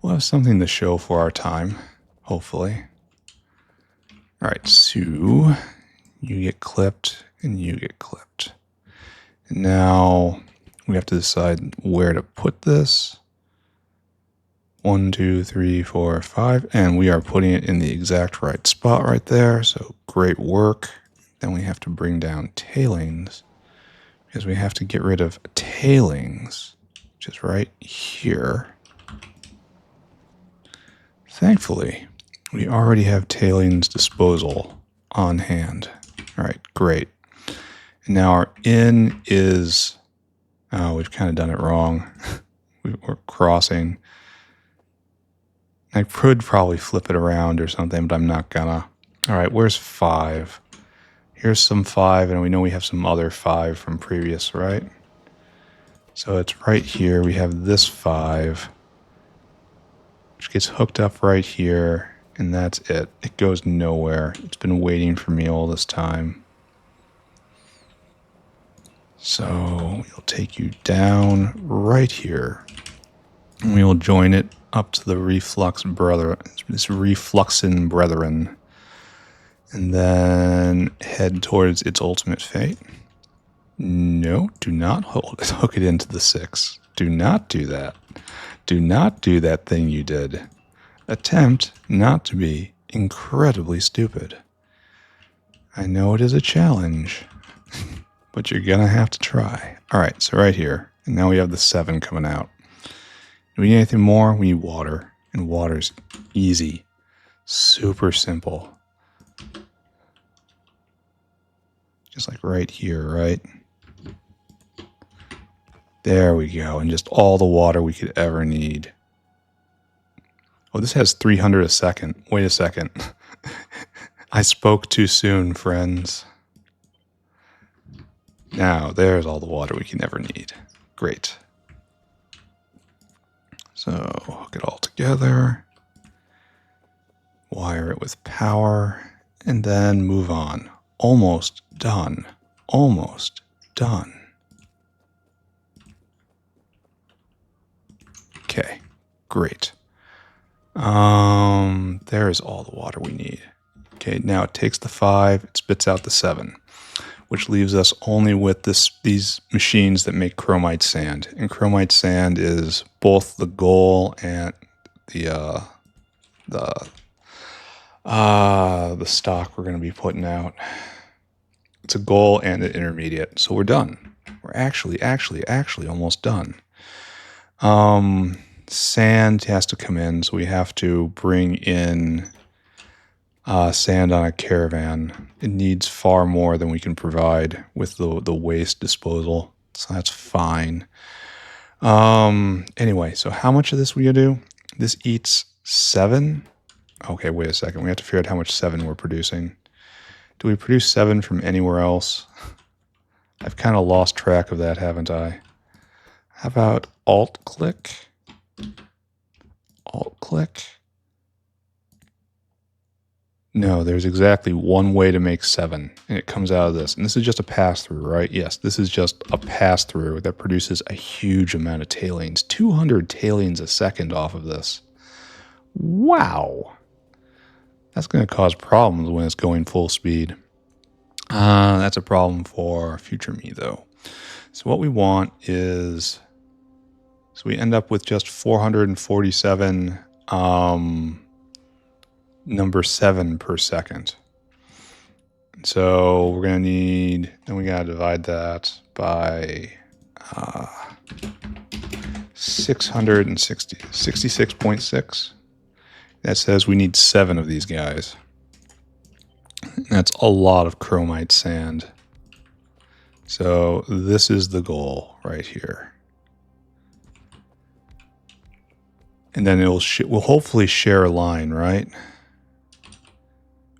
We'll have something to show for our time, hopefully. All right, so you get clipped and you get clipped. And now we have to decide where to put this. 1, 2, 3, 4, 5, and we are putting it in the exact right spot right there. So great work. Then we have to bring down tailings because we have to get rid of tailings, which is right here. Thankfully, we already have tailings disposal on hand. All right, great. And now our in is, we've kind of done it wrong. We're crossing. I could probably flip it around or something, but I'm not gonna. All right, where's 5? Here's some 5, and we know we have some other 5 from previous, right? So it's right here. We have this 5, which gets hooked up right here, and that's it. It goes nowhere. It's been waiting for me all this time. So we'll take you down right here. And we will join it up to the refluxin brethren. And then head towards its ultimate fate. No, do not hook it into the 6. Do not do that. Do not do that thing you did. Attempt not to be incredibly stupid. I know it is a challenge, but you're going to have to try. All right, so right here. And now we have the 7 coming out. Do we need anything more? We need water. And water's easy. Super simple. Just like right here, right? There we go. And just all the water we could ever need. Oh, this has 300 a second. Wait a second. I spoke too soon, friends. Now, there's all the water we can ever need. Great. So, hook it all together. Wire it with power. And then move on. Almost done. Almost done. Okay, great. There's all the water we need. Okay, now it takes the 5, it spits out the 7, which leaves us only with these machines that make chromite sand. And chromite sand is both the goal and the stock we're going to be putting out. It's a goal and an intermediate, so we're done. We're actually almost done. Sand has to come in, so we have to bring in sand on a caravan. It needs far more than we can provide with the waste disposal, so that's fine. Anyway, so how much of this we gonna do? This eats 7. Okay, wait a second. We have to figure out how much 7 we're producing. Do we produce 7 from anywhere else? I've kind of lost track of that, haven't I? How about alt-click? Alt-click? No, there's exactly one way to make 7, and it comes out of this. And this is just a pass-through, right? Yes, this is just a pass-through that produces a huge amount of tailings. 200 tailings a second off of this. Wow! That's going to cause problems when it's going full speed. That's a problem for future me, though. So what we want is... So we end up with just 447 number 7 per second. So we're going to need... Then we got to divide that by 66.6. That says we need 7 of these guys. And that's a lot of chromite sand. So this is the goal right here. And then we'll hopefully share a line, right?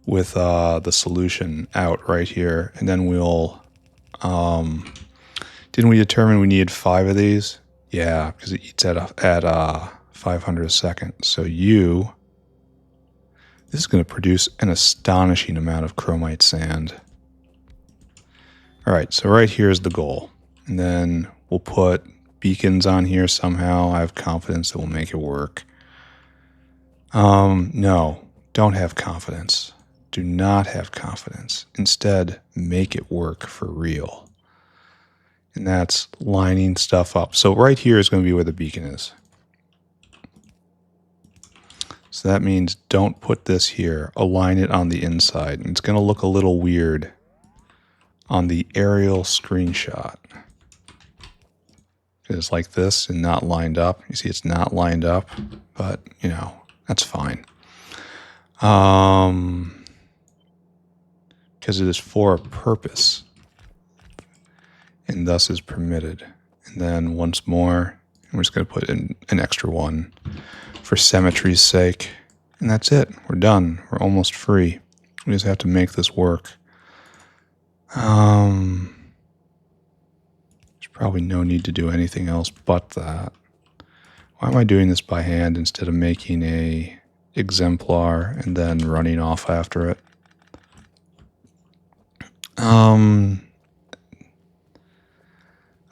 With the solution out right here. And then we'll... didn't we determine we needed 5 of these? Yeah, because it eats at 500 a second. So this is going to produce an astonishing amount of chromite sand. All right, so right here is the goal. And then we'll put beacons on here somehow. I have confidence that we'll make it work. No, don't have confidence. Do not have confidence. Instead, make it work for real. And that's lining stuff up. So right here is going to be where the beacon is. So that means don't put this here. Align it on the inside. And it's going to look a little weird on the aerial screenshot. It's like this and not lined up. You see it's not lined up, but, you know, that's fine. Because it is for a purpose and thus is permitted. And then once more, we're just going to put in an extra one for symmetry's sake. And that's it. We're done. We're almost free. We just have to make this work. There's probably no need to do anything else but that. Why am I doing this by hand instead of making a exemplar and then running off after it?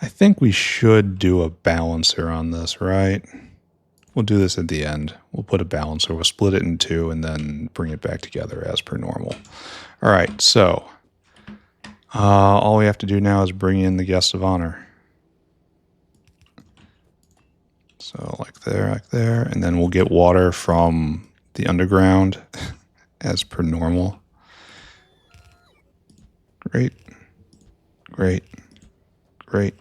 I think we should do a balancer on this, right? We'll do this at the end. We'll put a balancer. We'll split it in two and then bring it back together as per normal. All right, so all we have to do now is bring in the guest of honor. So like there, and then we'll get water from the underground as per normal. Great, great, great.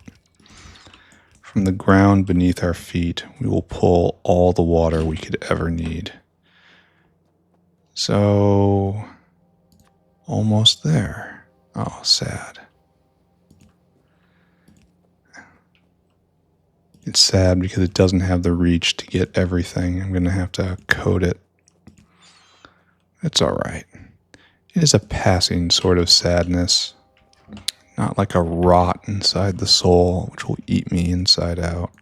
From the ground beneath our feet, we will pull all the water we could ever need. So, almost there. Oh, sad. It's sad because it doesn't have the reach to get everything. I'm going to have to code it. It's all right. It is a passing sort of sadness. Not like a rot inside the soul, which will eat me inside out.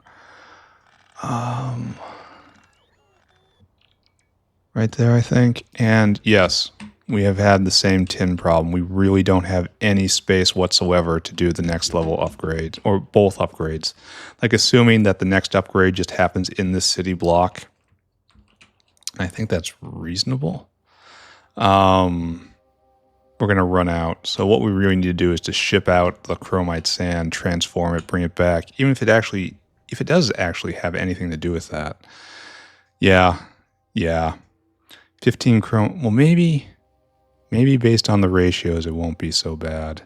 Right there, I think. And yes, we have had the same tin problem. We really don't have any space whatsoever to do the next level upgrade, or both upgrades. Like, assuming that the next upgrade just happens in this city block, I think that's reasonable. We're going to run out. So what we really need to do is to ship out the chromite sand, transform it, bring it back. Even if it does actually have anything to do with that. Yeah. 15 chrome. Well, maybe based on the ratios, it won't be so bad.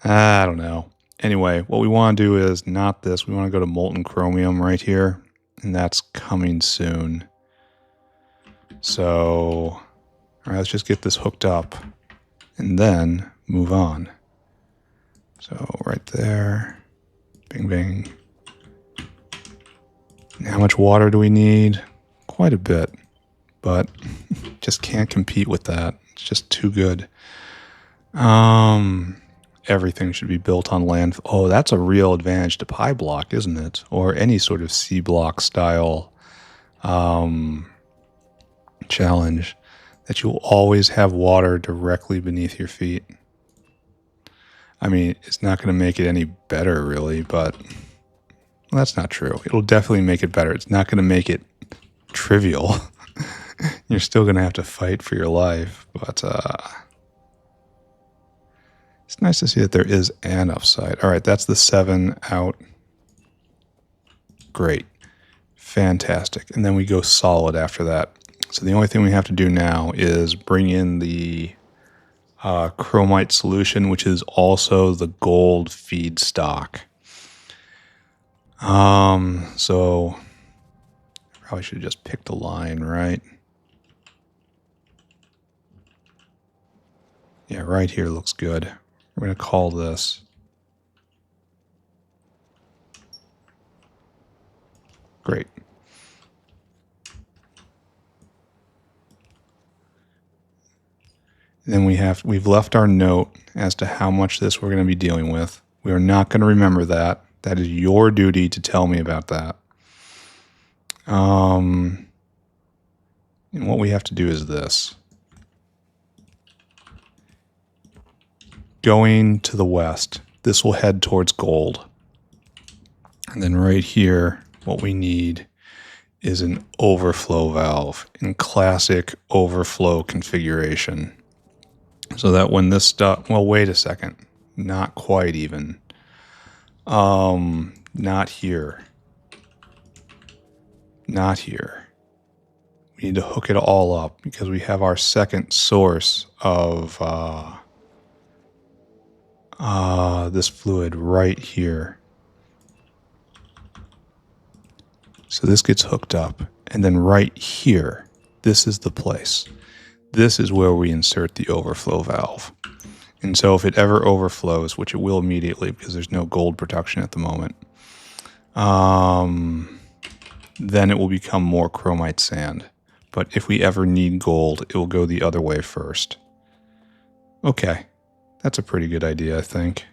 I don't know. Anyway, what we want to do is not this. We want to go to molten chromium right here, and that's coming soon. So, all right, let's just get this hooked up and then move on. So right there, bing, bing. And how much water do we need? Quite a bit, but just can't compete with that. It's just too good. Everything should be built on land. Oh, that's a real advantage to Pi block, isn't it? Or any sort of C block style challenge, that you'll always have water directly beneath your feet. I mean, it's not going to make it any better, really, but well, that's not true. It'll definitely make it better. It's not going to make it trivial. You're still going to have to fight for your life, but it's nice to see that there is an upside. All right, that's the 7 out. Great. Fantastic. And then we go solid after that. So the only thing we have to do now is bring in the chromite solution, which is also the gold feedstock. So I probably should have just picked a line, right? Yeah, right here looks good. We're going to call this. Great. Then we've left our note as to how much this we're going to be dealing with. We are not going to remember that. That is your duty to tell me about that. And what we have to do is this. Going to the west, this will head towards gold. And then right here, what we need is an overflow valve in classic overflow configuration. So that when this stuff, well, wait a second, not quite even. Not here. Not here. We need to hook it all up because we have our second source of this fluid right here. So this gets hooked up, and then right here, this is the place. This is where we insert the overflow valve. And so if it ever overflows, which it will immediately because there's no gold production at the moment, then it will become more chromite sand. But if we ever need gold, it will go the other way first. Okay, that's a pretty good idea, I think.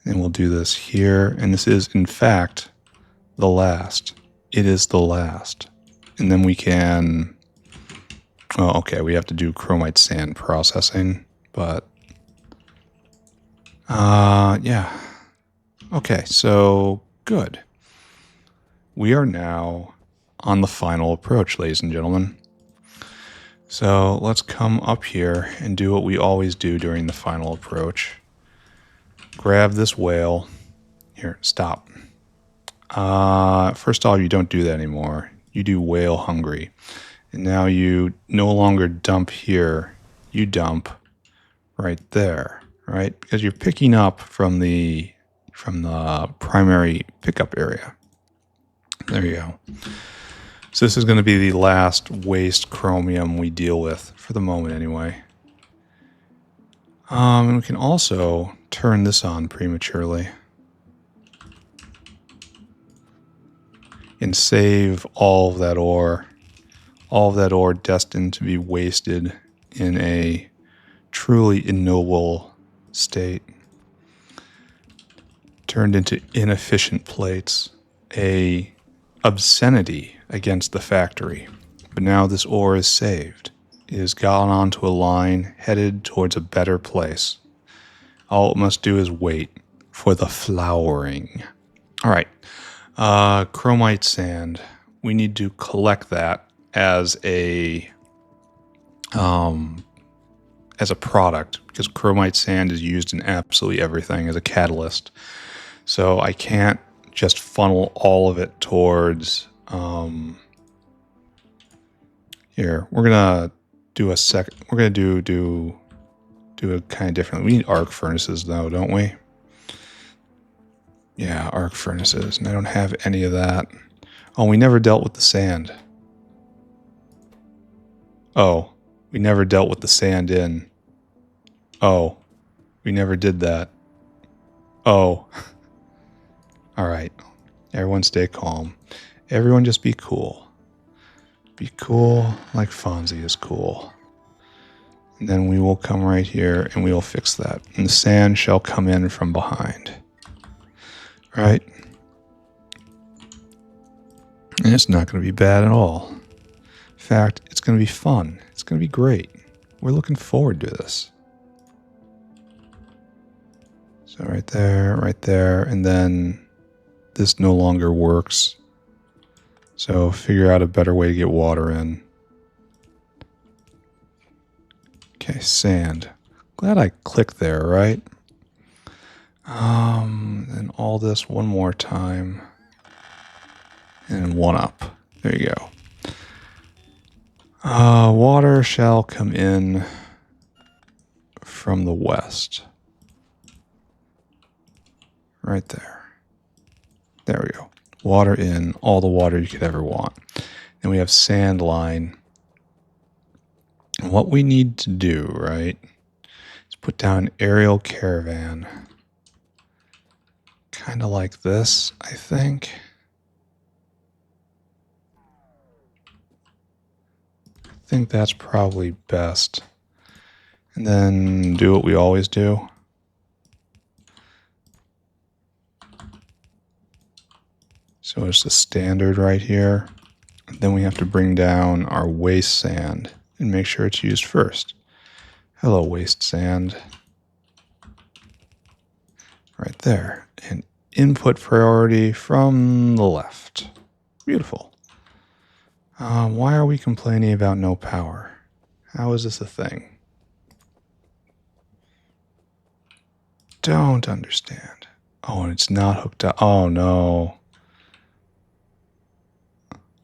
And we'll do this here, and this is, in fact, the last. It is the last. And then we can... Oh, okay, we have to do chromite sand processing, but... yeah. Okay, so good. We are now on the final approach, ladies and gentlemen. So let's come up here and do what we always do during the final approach. Grab this whale. Here, stop. First off, you don't do that anymore. You do whale hungry. And now you no longer dump here. You dump right there, right? Because you're picking up from the primary pickup area. There you go. So this is going to be the last waste chromium we deal with, for the moment anyway. And we can also turn this on prematurely. And save all of that ore destined to be wasted in a truly ignoble state. Turned into inefficient plates, a obscenity against the factory. But now this ore is saved. It has gone onto a line headed towards a better place. All it must do is wait for the flowering. All right. Chromite sand. We need to collect that as a product, because chromite sand is used in absolutely everything as a catalyst. So I can't just funnel all of it towards here. We're gonna do a second. We're gonna do it kind of differently. We need arc furnaces though, don't we? Yeah, arc furnaces, and I don't have any of that. Oh, we never dealt with the sand. Oh, we never dealt with the sand in. Oh, we never did that. Oh. All right. Everyone stay calm. Everyone just be cool. Be cool like Fonzie is cool. And then we will come right here and we will fix that. And the sand shall come in from behind. Right? And it's not going to be bad at all. In fact, it's going to be fun. It's going to be great. We're looking forward to this. So right there, and then this no longer works. So figure out a better way to get water in. Okay, sand. Glad I clicked there, right? And all this one more time. And one up. There you go. Water shall come in from the west. Right there. There we go. Water in, all the water you could ever want. And we have sand line. And what we need to do, right, is put down an aerial caravan. Kind of like this, I think. I think that's probably best. And then do what we always do. So it's the standard right here. Then we have to bring down our waste sand and make sure it's used first. Hello, waste sand. Right there. And input priority from the left. Beautiful. Why are we complaining about no power? How is this a thing? Don't understand. Oh, and it's not hooked up. Oh, no.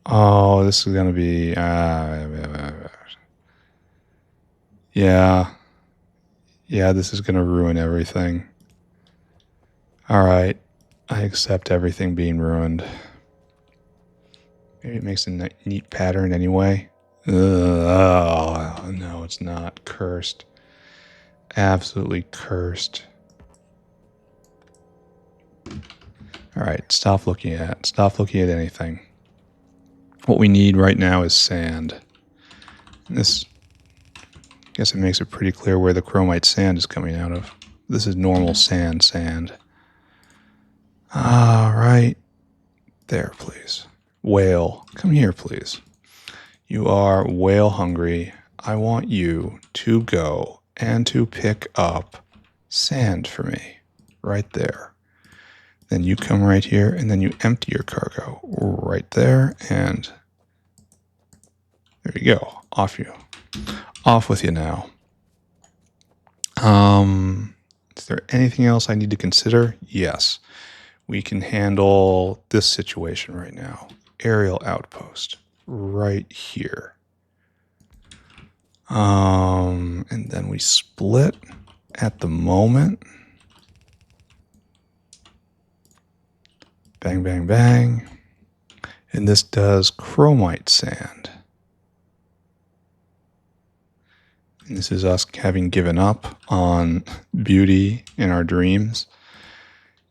Oh, this is going to be... Yeah. Yeah, this is going to ruin everything. All right. I accept everything being ruined. Maybe it makes a neat pattern anyway. Oh, no, it's not. Cursed. Absolutely cursed. All right, stop looking at anything. What we need right now is sand. And this, I guess it makes it pretty clear where the chromite sand is coming out of. This is normal sand. All right. There, please. Whale, come here, please. You are whale hungry. I want you to go and to pick up sand for me. Right there. Then you come right here, and then you empty your cargo right there, and there you go. Off with you now. Is there anything else I need to consider? Yes. We can handle this situation right now. Aerial outpost right here. And then we split at the moment. Bang, bang, bang. And this does chromite sand. And this is us having given up on beauty in our dreams.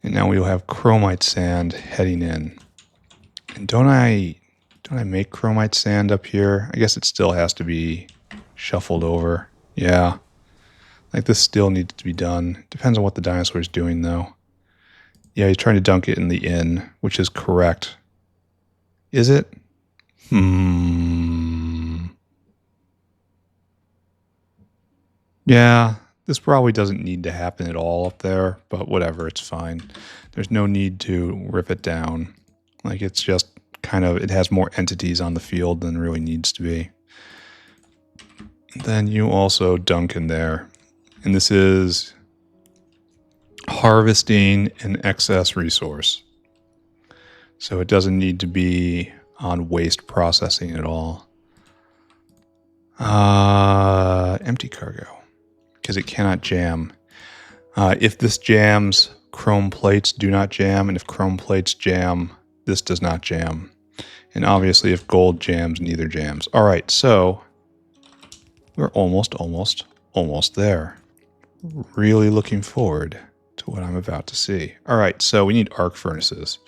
And now we will have chromite sand heading in. And don't I make chromite sand up here? I guess it still has to be shuffled over. Yeah. Like this still needs to be done. Depends on what the dinosaur is doing though. Yeah, he's trying to dunk it in the inn, which is correct. Is it? Yeah, this probably doesn't need to happen at all up there, but whatever, it's fine. There's no need to rip it down. Like it's just kind of, it has more entities on the field than really needs to be. Then you also dunk in there. And this is harvesting an excess resource. So it doesn't need to be on waste processing at all. Empty cargo, because it cannot jam. If this jams, chrome plates do not jam, and if chrome plates jam, this does not jam. And obviously if gold jams, neither jams. All right, so we're almost there. Really looking forward to what I'm about to see. All right, so we need arc furnaces.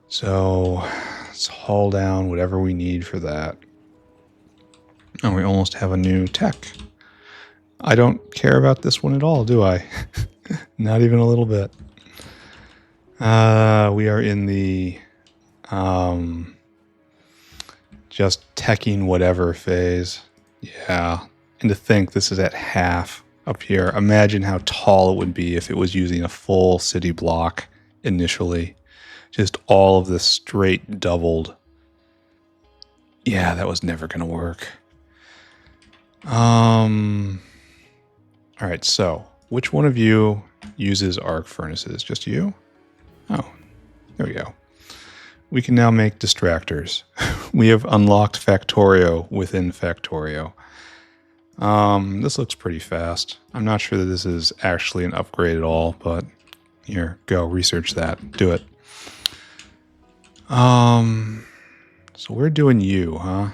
So let's haul down whatever we need for that. And we almost have a new tech. I don't care about this one at all, do I? Not even a little bit. We are in the just teching whatever phase. Yeah. And to think this is at half up here. Imagine how tall it would be if it was using a full city block initially. Just all of this straight doubled. Yeah, that was never going to work. All right, so which one of you uses arc furnaces? Just you? Oh, there we go. We can now make distractors. We have unlocked Factorio within Factorio. This looks pretty fast. I'm not sure that this is actually an upgrade at all, but here, go research that. Do it. So we're doing you, huh?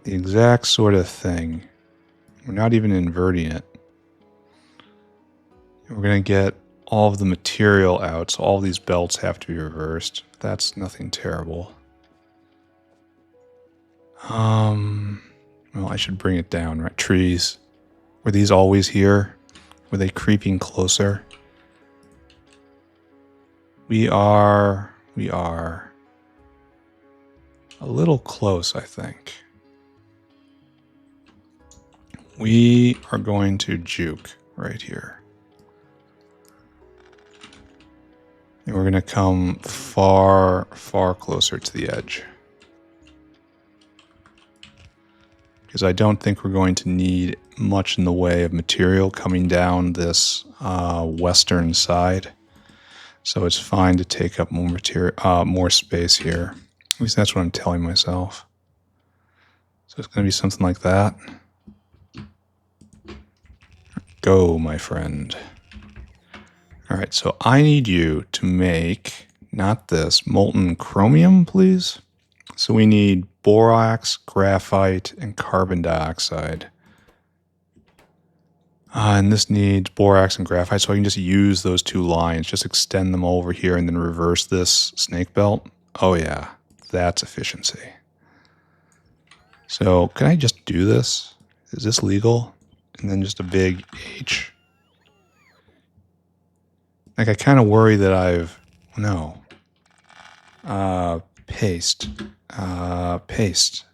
The exact sort of thing. We're not even inverting it. We're going to get all of the material out, so all these belts have to be reversed. That's nothing terrible. Well, I should bring it down, right? Trees. Were these always here? Were they creeping closer? We are a little close, I think. We are going to juke right here. And we're going to come far, far closer to the edge. Because I don't think we're going to need much in the way of material coming down this western side. So it's fine to take up more material, more space here. At least that's what I'm telling myself. So it's going to be something like that. Go, my friend. All right, so I need you to make, not this, molten chromium, please. So we need borax, graphite, and carbon dioxide. And this needs borax and graphite, so I can just use those two lines, just extend them over here and then reverse this snake belt. Oh yeah, that's efficiency. So can I just do this? Is this legal? And then just a big H. Like I kind of worry that paste. Paste.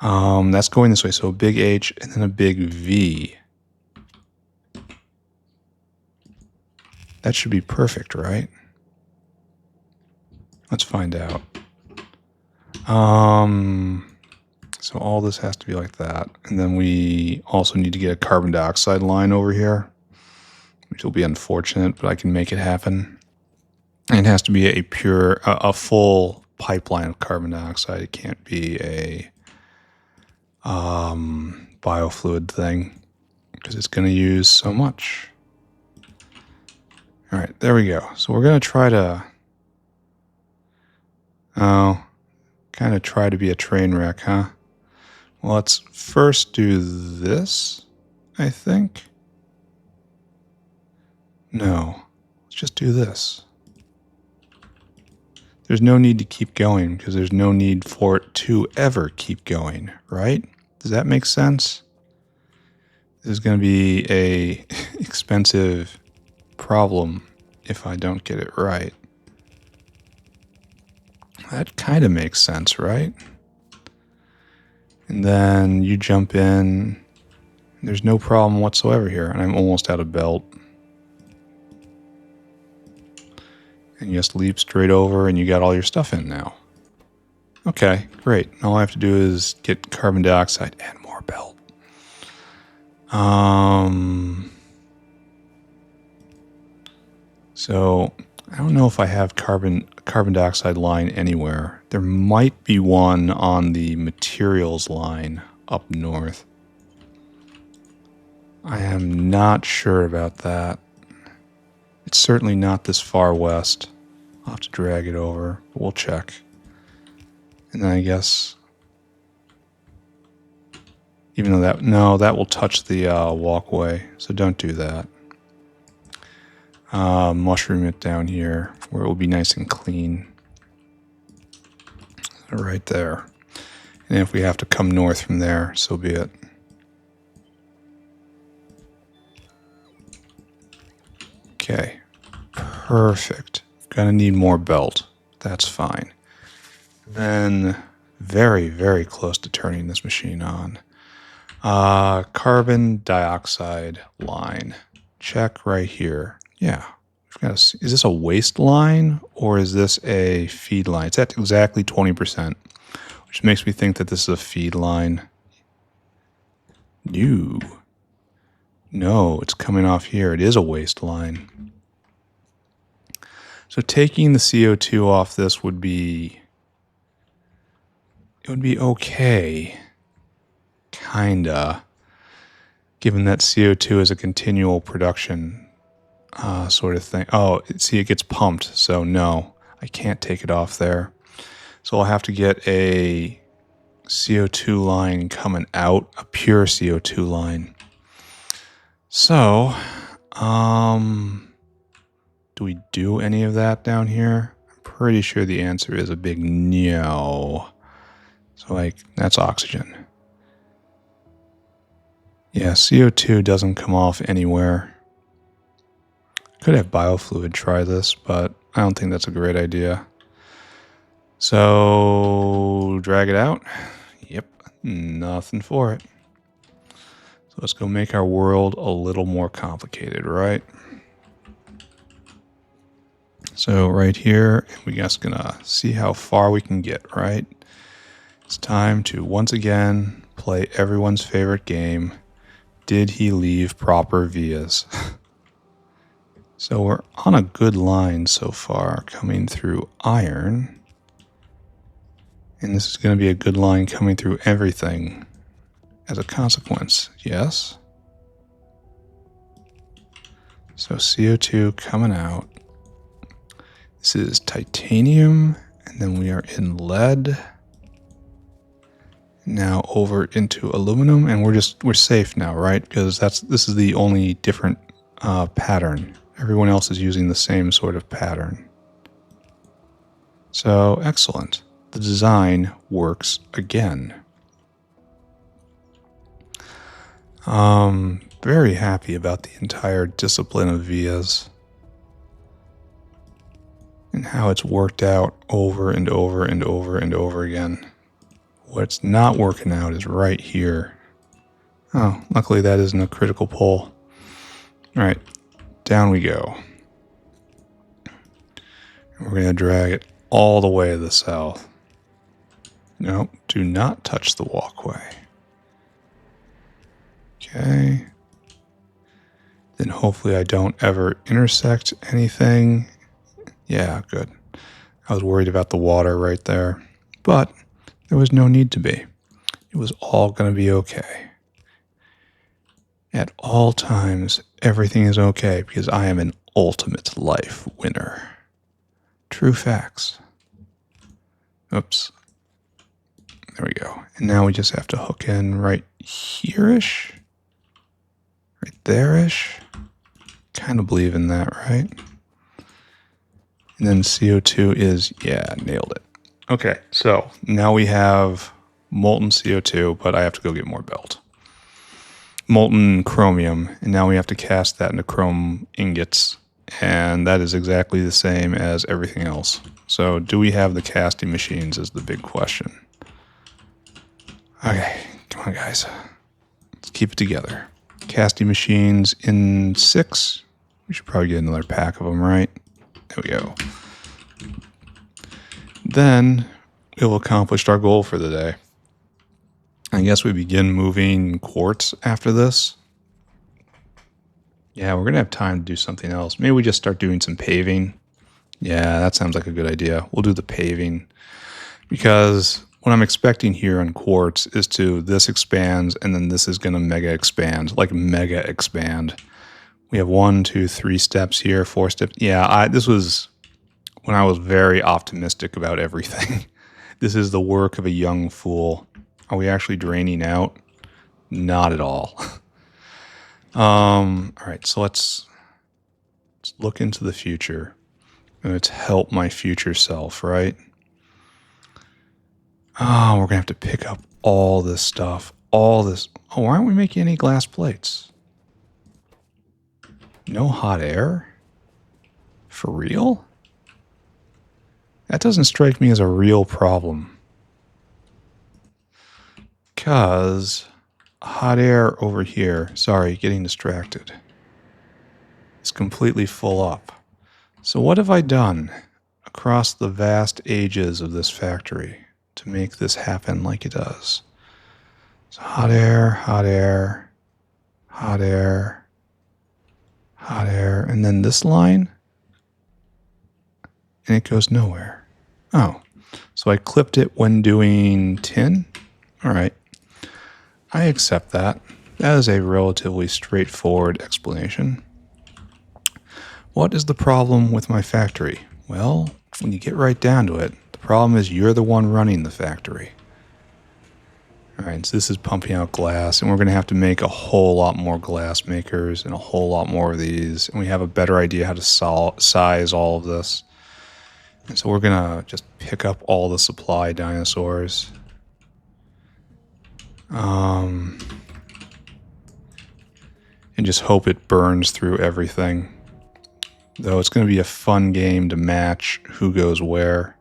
That's going this way. So a big H and then a big V. That should be perfect, right? Let's find out. So all this has to be like that. And then we also need to get a carbon dioxide line over here, which will be unfortunate, but I can make it happen. And it has to be a full pipeline of carbon dioxide. It can't be a biofluid thing because it's going to use so much. All right, there we go. So we're going to try to, kind of try to be a train wreck, huh? Well, let's first do this, I think. No, let's just do this. There's no need to keep going because there's no need for it to ever keep going, right? Does that make sense? This is going to be a expensive problem if I don't get it right. That kind of makes sense, right? And then you jump in. There's no problem whatsoever here, and I'm almost out of belt. And you just leap straight over and you got all your stuff in now. Okay, great. All I have to do is get carbon dioxide and more belt. So I don't know if I have carbon dioxide line anywhere. There might be one on the materials line up north. I am not sure about that. It's certainly not this far west. I'll have to drag it over, but we'll check. And then I guess, even though that will touch the walkway, so don't do that. Mushroom it down here where it will be nice and clean. Right there. And if we have to come north from there, so be it. Okay, perfect. Gonna need more belt. That's fine. Then, very, very close to turning this machine on. Carbon dioxide line. Check right here. Yeah. Is this a waste line or is this a feed line? It's at exactly 20%, which makes me think that this is a feed line. No, it's coming off here. It is a waste line. So taking the CO2 off this would be okay, kinda, given that CO2 is a continual production sort of thing. Oh, see, it gets pumped, so no, I can't take it off there. So I'll have to get a CO2 line coming out, a pure CO2 line. So, do we do any of that down here? I'm pretty sure the answer is a big no. So, like, that's oxygen. Yeah, CO2 doesn't come off anywhere. Could have biofluid try this, but I don't think that's a great idea. So, drag it out. Yep, nothing for it. So let's go make our world a little more complicated, right? So right here, we're just gonna see how far we can get, right? It's time to once again play everyone's favorite game. Did he leave proper vias? So we're on a good line so far, coming through iron. And this is going to be a good line coming through everything as a consequence, yes? So CO2 coming out. This is titanium, and then we are in lead. Now over into aluminum, and we're safe now, right? Because this is the only different pattern. Everyone else is using the same sort of pattern. So, excellent. The design works again. Very happy about the entire discipline of vias and how it's worked out over and over and over and over again. What's not working out is right here. Oh, luckily that isn't a critical pull. All right, down we go. We're going to drag it all the way to the south. No, do not touch the walkway. Okay. Then hopefully I don't ever intersect anything. Yeah, good. I was worried about the water right there, but there was no need to be. It was all going to be okay. At all times, everything is okay because I am an ultimate life winner. True facts. Oops. There we go. And now we just have to hook in right here-ish. Right there-ish. Kind of believe in that, right? And then CO2 is, yeah, nailed it. Okay, so now we have molten CO2, but I have to go get more belt. Molten chromium, and now we have to cast that into chrome ingots, and that is exactly the same as everything else. So do we have the casting machines is the big question. Okay, come on guys. Let's keep it together. Casting machines in 6. We should probably get another pack of them, right? There we go. Then we'll have accomplished our goal for the day. I guess we begin moving quartz after this. Yeah, we're going to have time to do something else. Maybe we just start doing some paving. Yeah, that sounds like a good idea. We'll do the paving. Because what I'm expecting here on quartz is this expands, and then this is going to mega expand. Like mega expand. We have 1, 2, 3 steps here, 4 steps. Yeah, this was when I was very optimistic about everything. This is the work of a young fool. Are we actually draining out? Not at all. All right, so let's look into the future. Let's help my future self, right? Oh, we're going to have to pick up all this stuff. All this. Oh, why aren't we making any glass plates? No hot air? For real? That doesn't strike me as a real problem. Because hot air over here, sorry, getting distracted, is completely full up. So what have I done across the vast ages of this factory to make this happen like it does? So hot air, hot air, hot air, hot air, and then this line, and it goes nowhere. Oh, so I clipped it when doing tin? All right. I accept that. That is a relatively straightforward explanation. What is the problem with my factory? Well, when you get right down to it, the problem is you're the one running the factory. All right, so this is pumping out glass, and we're going to have to make a whole lot more glass makers and a whole lot more of these, and we have a better idea how to size all of this. And so we're going to just pick up all the supply dinosaurs. And just hope it burns through everything. Though it's going to be a fun game to match who goes where.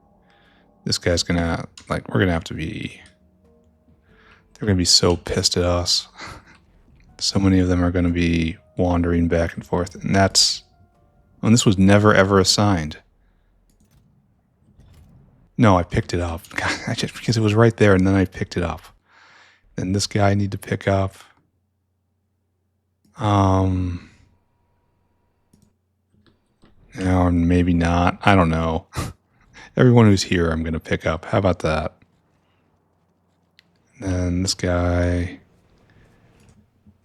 This guy's going to, we're going to have to be, they're going to be so pissed at us. So many of them are going to be wandering back and forth. And this was never ever assigned. No, I picked it up. Because it was right there and then I picked it up. And this guy I need to pick up. Or maybe not. I don't know. Everyone who's here I'm going to pick up. How about that? And then this guy.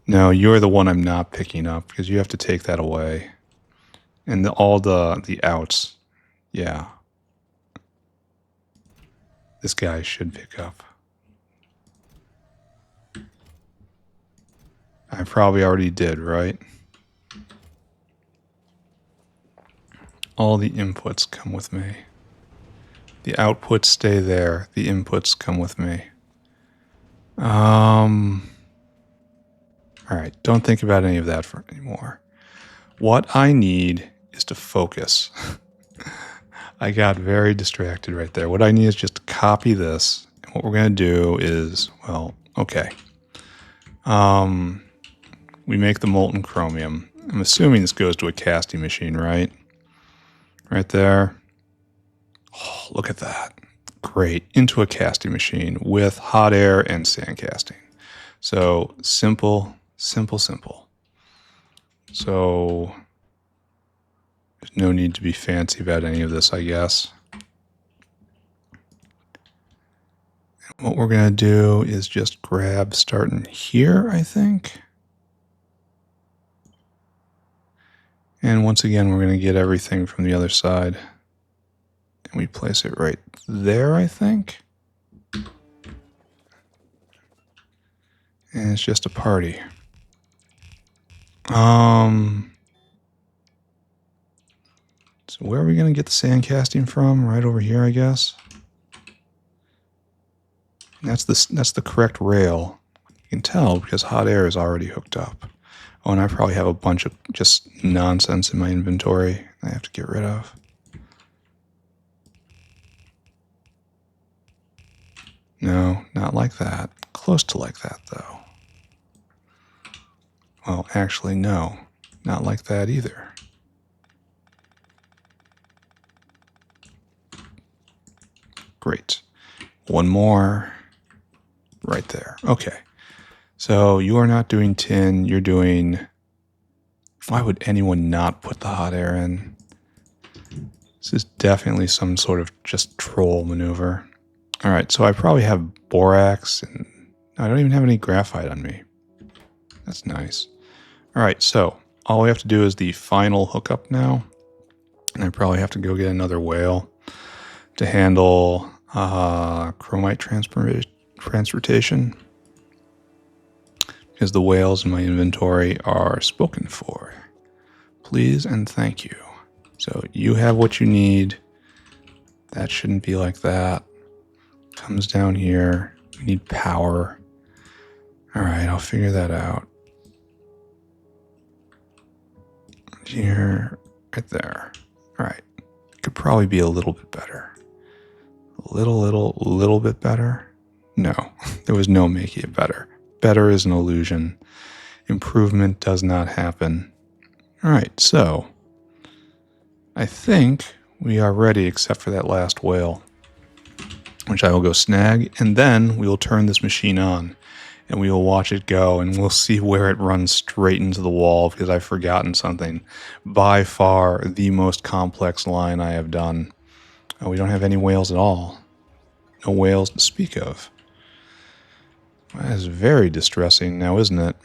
No, you're the one I'm not picking up because you have to take that away. And all the outs. Yeah. This guy should pick up. I probably already did, right? All the inputs come with me. The outputs stay there. The inputs come with me. All right, don't think about any of that for anymore. What I need is to focus. I got very distracted right there. What I need is just to copy this. And what we're going to do is, well, okay. We make the molten chromium. I'm assuming this goes to a casting machine, right? Right there. Oh, look at that. Great. Into a casting machine with hot air and sand casting. So simple, simple, simple. So there's no need to be fancy about any of this, I guess. And what we're going to do is just grab starting here, I think. And once again, we're going to get everything from the other side. And we place it right there, I think. And it's just a party. So where are we going to get the sand casting from? Right over here, I guess. And that's the correct rail. You can tell because hot air is already hooked up. Oh, and I probably have a bunch of just nonsense in my inventory I have to get rid of. No, not like that. Close to like that, though. Well, actually, no. Not like that either. Great. One more. Right there. Okay. So you are not doing tin. You're doing... Why would anyone not put the hot air in? This is definitely some sort of just troll maneuver. All right, so I probably have borax, and I don't even have any graphite on me. That's nice. All right, so all we have to do is the final hookup now, and I probably have to go get another whale to handle chromite transportation, because the whales in my inventory are spoken for. Please and thank you. So you have what you need. That shouldn't be like that. Comes down here. We need power. All right, I'll figure that out. Here, right there. All right. Could probably be a little bit better. A little bit better. No, there was no making it better. Better is an illusion. Improvement does not happen. All right, so I think we are ready except for that last whale, which I will go snag, and then we will turn this machine on, and we will watch it go, and we'll see where it runs straight into the wall, because I've forgotten something. By far, the most complex line I have done. Oh, we don't have any whales at all. No whales to speak of. That is very distressing now, isn't it?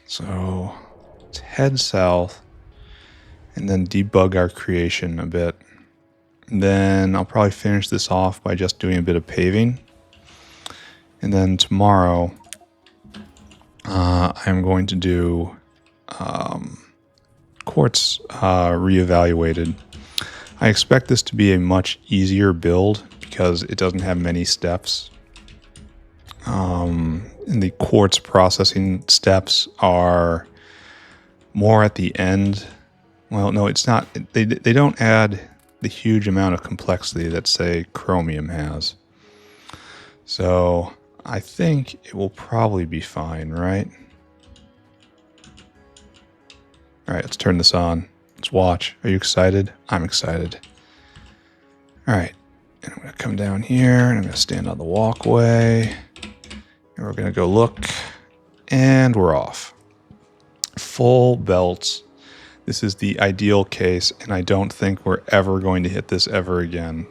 So, let's head south, and then debug our creation a bit. Then I'll probably finish this off by just doing a bit of paving. And then tomorrow, I'm going to do quartz reevaluated. I expect this to be a much easier build because it doesn't have many steps. And the quartz processing steps are more at the end. Well, no, it's not. They don't add the huge amount of complexity that, say, chromium has. So I think it will probably be fine, right? All right, let's turn this on. Let's watch. Are you excited? I'm excited. All right, and I'm going to come down here, and I'm going to stand on the walkway, and we're going to go look, and we're off. Full belts. This is the ideal case, and I don't think we're ever going to hit this ever again.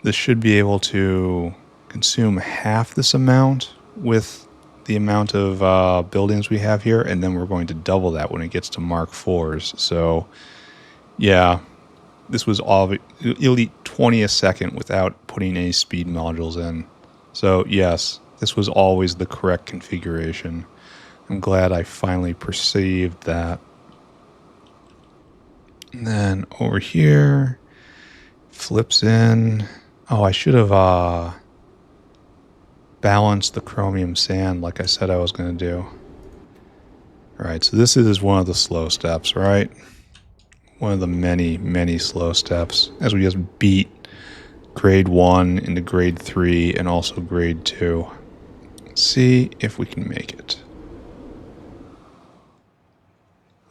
This should be able to consume half this amount with the amount of buildings we have here, and then we're going to double that when it gets to Mark IVs. So, yeah, this was all. It'll eat 20 a second without putting any speed modules in. So, yes, this was always the correct configuration. I'm glad I finally perceived that. And then over here, flips in. Oh, I should have balanced the chromium sand like I said I was going to do. All right, so this is one of the slow steps, right? One of the many, many slow steps as we just beat grade 1 into grade 3 and also grade 2. Let's see if we can make it.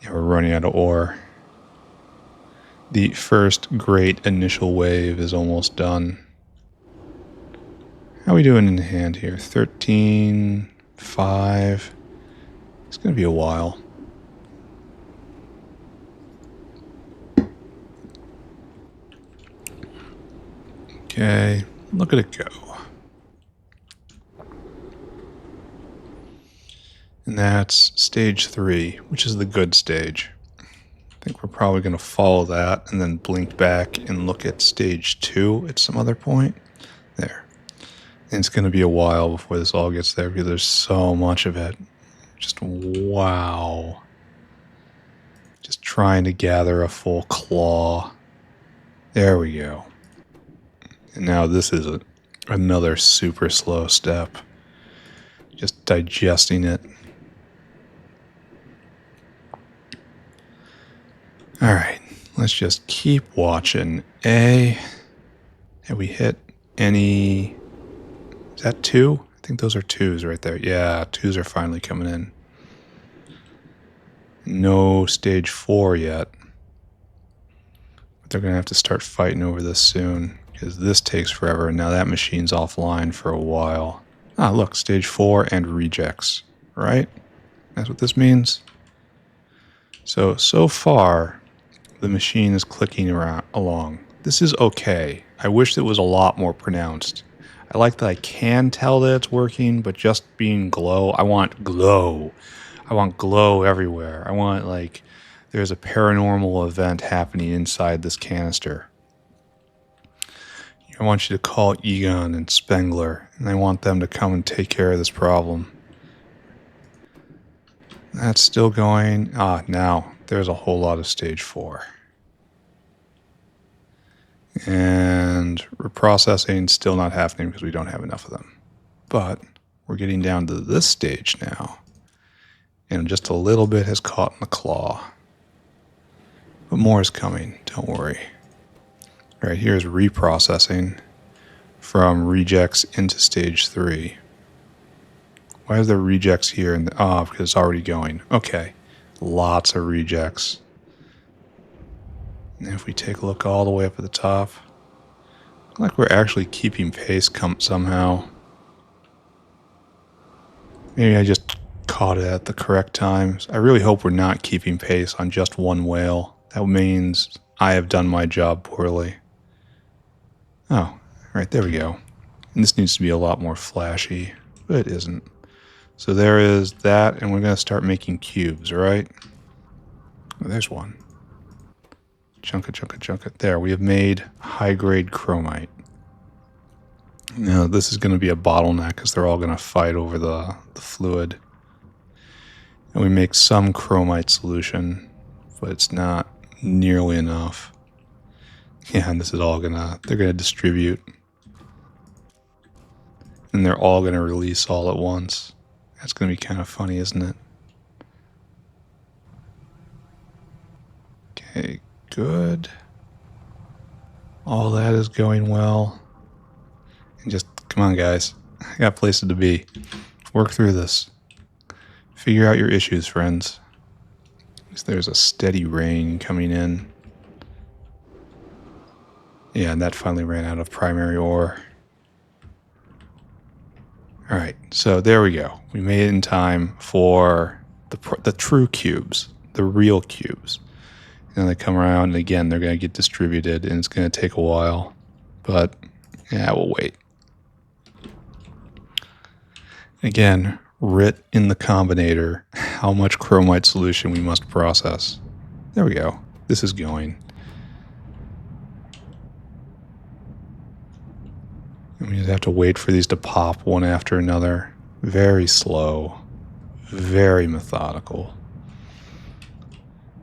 Yeah, we're running out of ore. The first great initial wave is almost done. How are we doing in hand here? 13, 5. It's going to be a while. Okay, look at it go. And that's stage 3, which is the good stage. I think we're probably going to follow that and then blink back and look at stage 2 at some other point. There. And it's going to be a while before this all gets there because there's so much of it. Just wow. Just trying to gather a full claw. There we go. And now this is another super slow step. Just digesting it. Alright, let's just keep watching. Have we hit any... Is that 2? I think those are 2s right there. Yeah, 2s are finally coming in. No stage 4 yet. But they're going to have to start fighting over this soon, because this takes forever, and now that machine's offline for a while. Ah, look, stage 4 and rejects, right? That's what this means. So far, the machine is clicking along. This is okay. I wish it was a lot more pronounced. I like that I can tell that it's working, but just being glow, I want glow. I want glow everywhere. I want, like, there's a paranormal event happening inside this canister. I want you to call Egon and Spengler, and I want them to come and take care of this problem. That's still going. Ah, now there's a whole lot of stage 4. And reprocessing still not happening because we don't have enough of them. But we're getting down to this stage now. And just a little bit has caught in the claw. But more is coming, don't worry. All right, here's reprocessing from rejects into stage 3. Why is there rejects here? Because it's already going. Okay, lots of rejects. And if we take a look all the way up at the top, looks like we're actually keeping pace somehow. Maybe I just caught it at the correct times. I really hope we're not keeping pace on just one whale. That means I have done my job poorly. Oh, right, there we go. And this needs to be a lot more flashy, but it isn't. So there is that, and we're going to start making cubes, right? Oh, there's one. Chunk it. There, we have made high-grade chromite. Now, this is going to be a bottleneck because they're all going to fight over the fluid. And we make some chromite solution, but it's not nearly enough. Yeah, and this is all they're going to distribute. And they're all going to release all at once. That's going to be kind of funny, isn't it? Okay, good. All that is going well. And just, come on guys. I got places to be. Work through this. Figure out your issues, friends. There's a steady rain coming in. Yeah, and that finally ran out of primary ore. Alright, so there we go. We made it in time for the true cubes, the real cubes. And they come around, and again, they're going to get distributed, and it's going to take a while. But, yeah, we'll wait. Again, writ in the combinator how much chromite solution we must process. There we go. This is going. And we just have to wait for these to pop one after another. Very slow. Very methodical.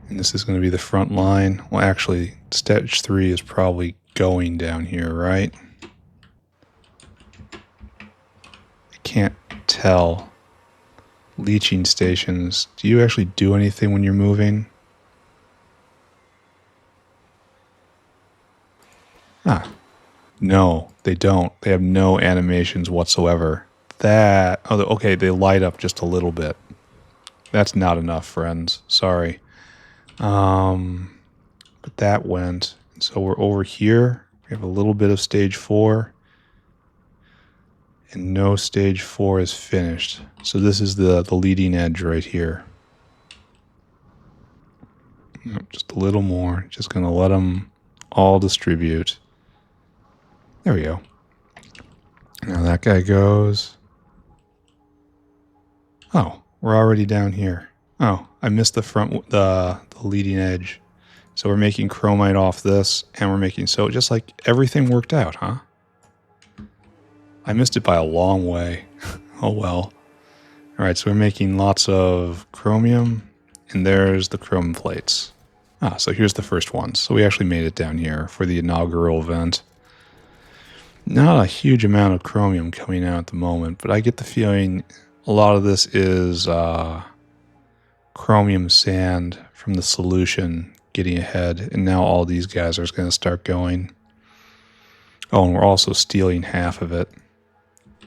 And this is going to be the front line. Well, actually, stage 3 is probably going down here, right? I can't tell. Leaching stations. Do you actually do anything when you're moving? Ah. No, they don't. They have no animations whatsoever. Okay, they light up just a little bit. That's not enough, friends. Sorry. But but that went. So we're over here. We have a little bit of stage 4. And no stage 4 is finished. So this is the leading edge right here. Just a little more. Just going to let them all distribute. There we go. Now that guy goes. Oh, we're already down here. Oh, I missed the front, the leading edge. So we're making chromite off this, and we're making, so just like everything worked out, huh? I missed it by a long way. Oh well. All right, so we're making lots of chromium, and there's the chrome plates. Ah, so here's the first one. So we actually made it down here for the inaugural event. Not a huge amount of chromium coming out at the moment, but I get the feeling a lot of this is chromium sand from the solution getting ahead, and now all these guys are going to start going. Oh, and we're also stealing half of it.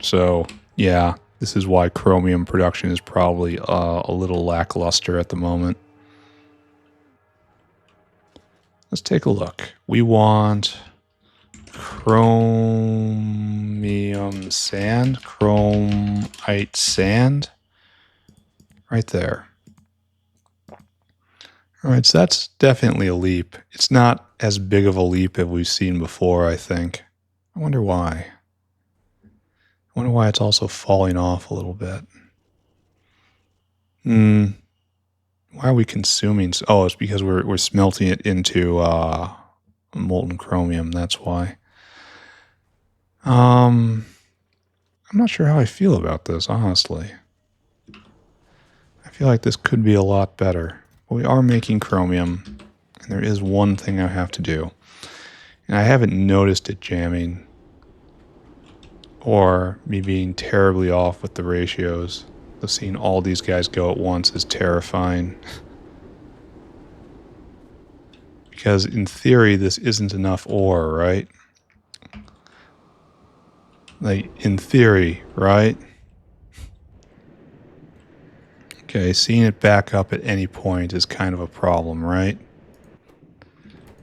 So, yeah, this is why chromium production is probably a little lackluster at the moment. Let's take a look. We want chromium sand, chromite sand, right there. All right, so that's definitely a leap. It's not as big of a leap as we've seen before, I think. I wonder why. I wonder why it's also falling off a little bit. Why are we consuming? Oh, it's because we're smelting it into molten chromium. That's why. I'm not sure how I feel about this, honestly. I feel like this could be a lot better. But we are making chromium, and there is one thing I have to do. And I haven't noticed it jamming or me being terribly off with the ratios. So seeing all these guys go at once is terrifying. Because in theory, this isn't enough ore, right? Like, in theory, right? Okay, seeing it back up at any point is kind of a problem, right?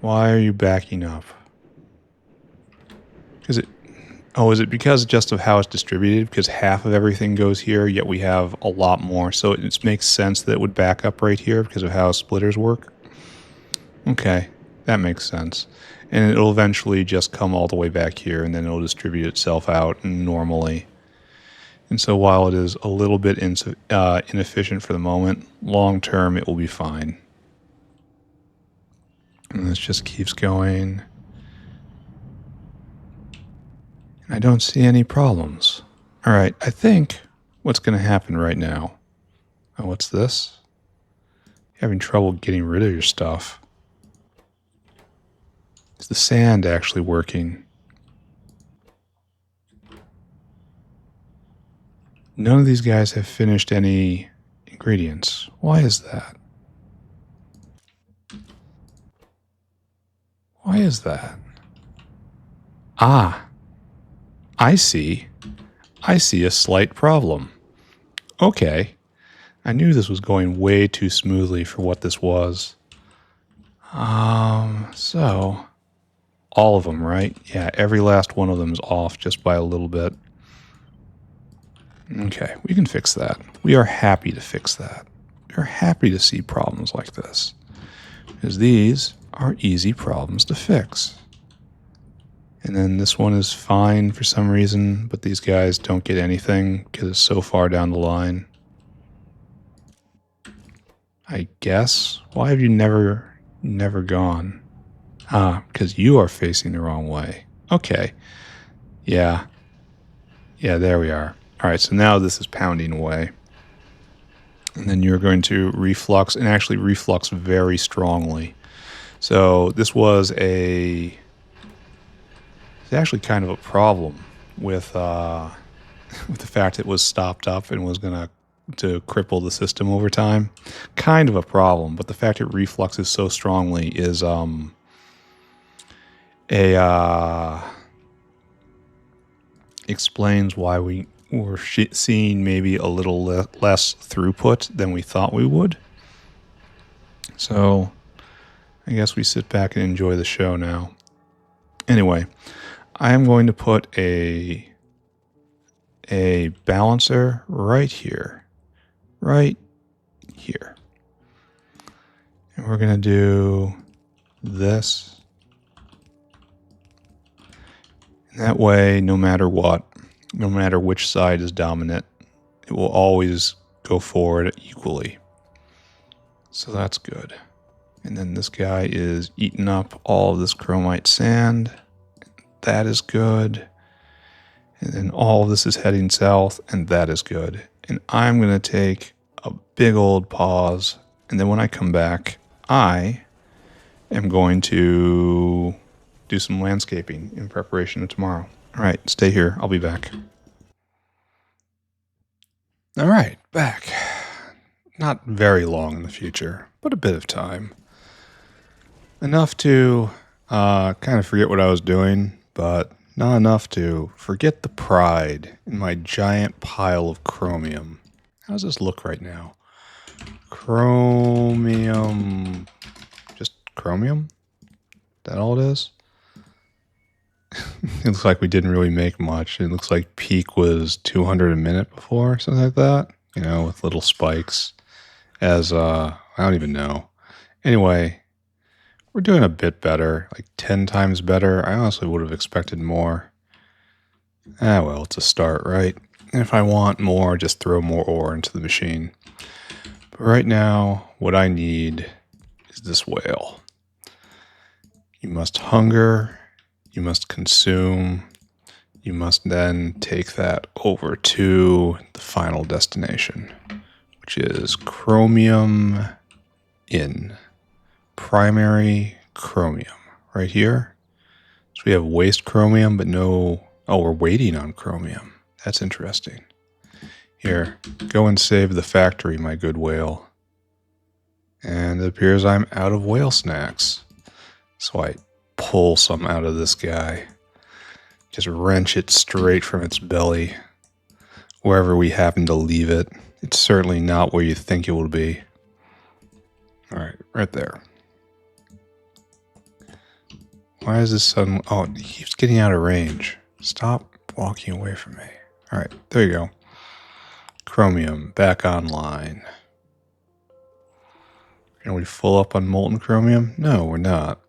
Why are you backing up? Is it because just of how it's distributed? Because half of everything goes here, yet we have a lot more. So it makes sense that it would back up right here because of how splitters work. Okay, that makes sense. And it'll eventually just come all the way back here, and then it'll distribute itself out normally. And so while it is a little bit inefficient for the moment, long term it will be fine. And this just keeps going. And I don't see any problems. All right, I think what's going to happen right now. Oh, what's this? You're having trouble getting rid of your stuff. Is the sand actually working? None of these guys have finished any ingredients. Why is that? Why is that? Ah, I see. I see a slight problem. Okay. I knew this was going way too smoothly for what this was. So all of them, right? Yeah, every last one of them is off just by a little bit. Okay, we can fix that. We are happy to fix that. We're happy to see problems like this, because these are easy problems to fix. And then this one is fine for some reason, but these guys don't get anything because it's so far down the line. I guess. Why have you never gone? Ah, because you are facing the wrong way. Okay. Yeah. Yeah, there we are. All right, so now this is pounding away. And then you're going to reflux, and actually reflux very strongly. So this was it's actually kind of a problem with the fact it was stopped up and was going to cripple the system over time. Kind of a problem, but the fact it refluxes so strongly is explains why we're seeing maybe a little less throughput than we thought we would. So I guess we sit back and enjoy the show now. Anyway, I am going to put a balancer right here. Right here. And we're going to do this. And that way, no matter what, no matter which side is dominant, it will always go forward equally. So that's good. And then this guy is eating up all of this chromite sand. That is good. And then all of this is heading south, and that is good. And I'm going to take a big old pause. And then when I come back, I am going to do some landscaping in preparation of tomorrow. All right, stay here. I'll be back. All right, back. Not very long in the future, but a bit of time. Enough to kind of forget what I was doing, but not enough to forget the pride in my giant pile of chromium. How does this look right now? Chromium. Just chromium? That all it is? It looks like we didn't really make much. It looks like peak was 200 a minute before, something like that. You know, with little spikes. As, I don't even know. Anyway, we're doing a bit better, like 10 times better. I honestly would have expected more. Ah, well, it's a start, right? And if I want more, just throw more ore into the machine. But right now, what I need is this whale. You must hunger, you must consume, you must then take that over to the final destination, which is chromium in. Primary chromium right here. So we have waste chromium, but no... Oh, we're waiting on chromium. That's interesting. Here, go and save the factory, my good whale. And it appears I'm out of whale snacks. So I pull some out of this guy. Just wrench it straight from its belly. Wherever we happen to leave it. It's certainly not where you think it will be. Alright, right there. Why is this sudden... Oh, it keeps getting out of range. Stop walking away from me. Alright, there you go. Chromium, back online. Are we full up on molten chromium? No, we're not.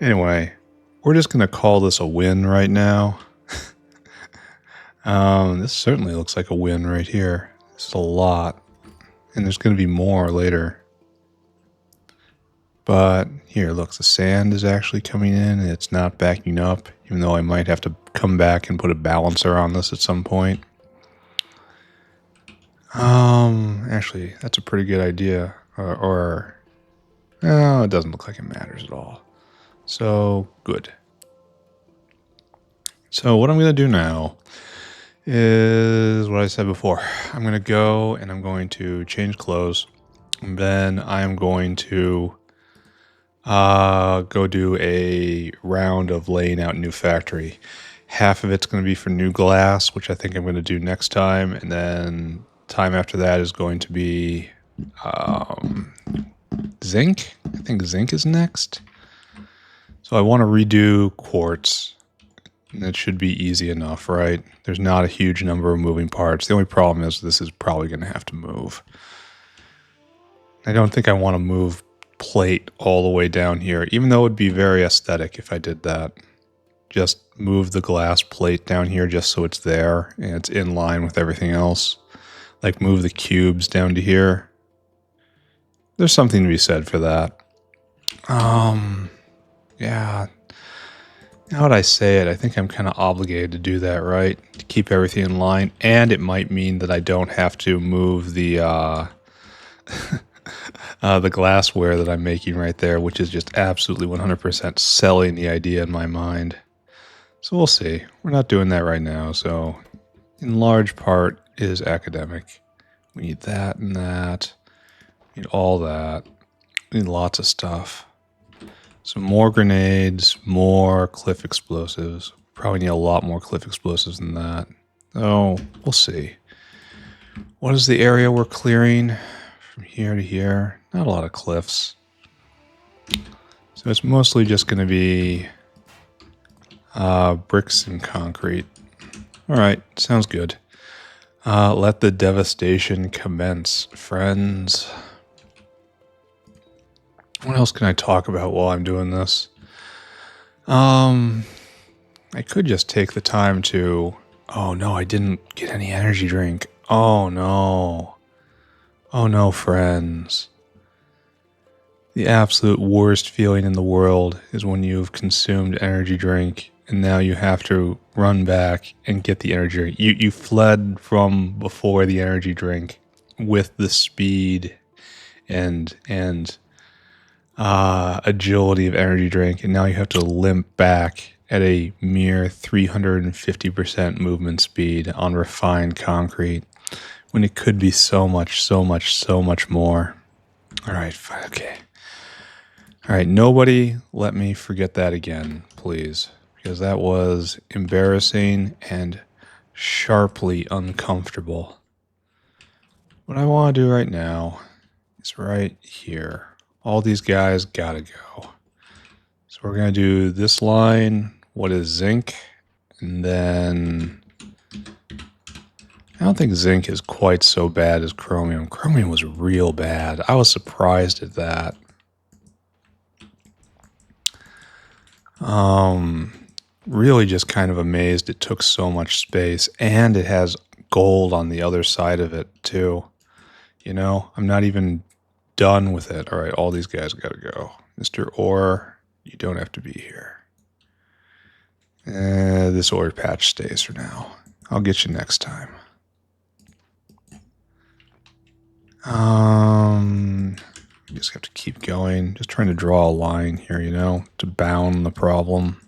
Anyway, we're just going to call this a win right now. This certainly looks like a win right here. This is a lot. And there's going to be more later. But here, look, the sand is actually coming in and it's not backing up, even though I might have to come back and put a balancer on this at some point. Actually, that's a pretty good idea. No, it doesn't look like it matters at all. So, good. So what I'm going to do now is what I said before. I'm going to go and I'm going to change clothes. And then I'm going to go do a round of laying out new factory. Half of it's going to be for new glass, which I think I'm going to do next time. And then time after that is going to be zinc. I think zinc is next. So I want to redo quartz. And it should be easy enough, right? There's not a huge number of moving parts. The only problem is this is probably going to have to move. I don't think I want to move plate all the way down here, even though it would be very aesthetic if I did that. Just move the glass plate down here just so it's there and it's in line with everything else. Like move the cubes down to here. There's something to be said for that. Yeah. Now that I say it, I think I'm kind of obligated to do that, right? To keep everything in line. And it might mean that I don't have to move the the glassware that I'm making right there, which is just absolutely 100% selling the idea in my mind. So we'll see. We're not doing that right now, so in large part is academic. We need that and that. We need all that. We need lots of stuff. Some more grenades, more cliff explosives. Probably need a lot more cliff explosives than that. Oh, we'll see. What is the area we're clearing from here to here? Not a lot of cliffs. So it's mostly just going to be bricks and concrete. All right, sounds good. Let the devastation commence, friends. What else can I talk about while I'm doing this? I could just take the time to... Oh no, I didn't get any energy drink. Oh no. Oh no, friends. The absolute worst feeling in the world is when you've consumed energy drink and now you have to run back and get the energy drink. You fled from before the energy drink with the speed and agility of energy drink, and now you have to limp back at a mere 350% movement speed on refined concrete when it could be so much more. All right, fine, okay. All right, nobody let me forget that again, please, because that was embarrassing and sharply uncomfortable. What I want to do right now is right here. All these guys gotta go. So we're going to do this line. What is zinc? And then I don't think zinc is quite so bad as chromium. Chromium was real bad. I was surprised at that. Really just kind of amazed it took so much space, and it has gold on the other side of it too. You know, I'm not even done with it. All right, all these guys got to go. Mr. Ore, you don't have to be here. This ore patch stays for now. I'll get you next time. You just have to keep going. Just trying to draw a line here, you know, to bound the problem.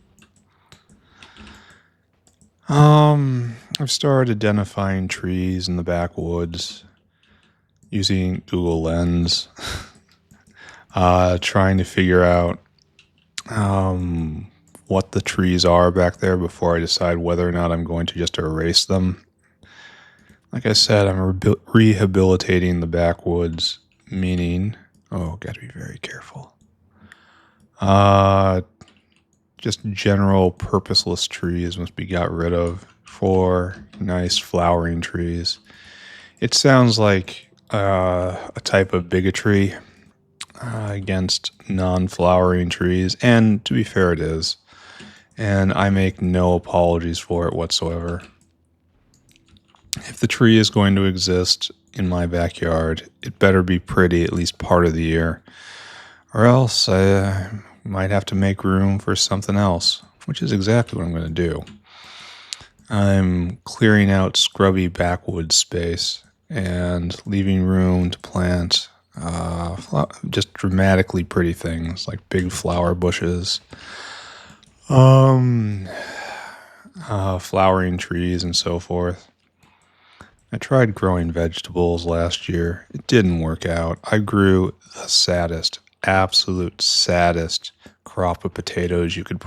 I've started identifying trees in the backwoods using Google Lens, trying to figure out what the trees are back there before I decide whether or not I'm going to just erase them. Like I said, I'm rehabilitating the backwoods, meaning, got to be very careful. Just general purposeless trees must be got rid of for nice flowering trees. It sounds like a type of bigotry against non-flowering trees, and to be fair, it is. And I make no apologies for it whatsoever. If the tree is going to exist in my backyard, it better be pretty at least part of the year, or else I might have to make room for something else, which is exactly what I'm going to do. I'm clearing out scrubby backwoods space and leaving room to plant just dramatically pretty things like big flower bushes, flowering trees, and so forth. I tried growing vegetables last year. It didn't work out. I grew the saddest, absolute saddest crop of potatoes you could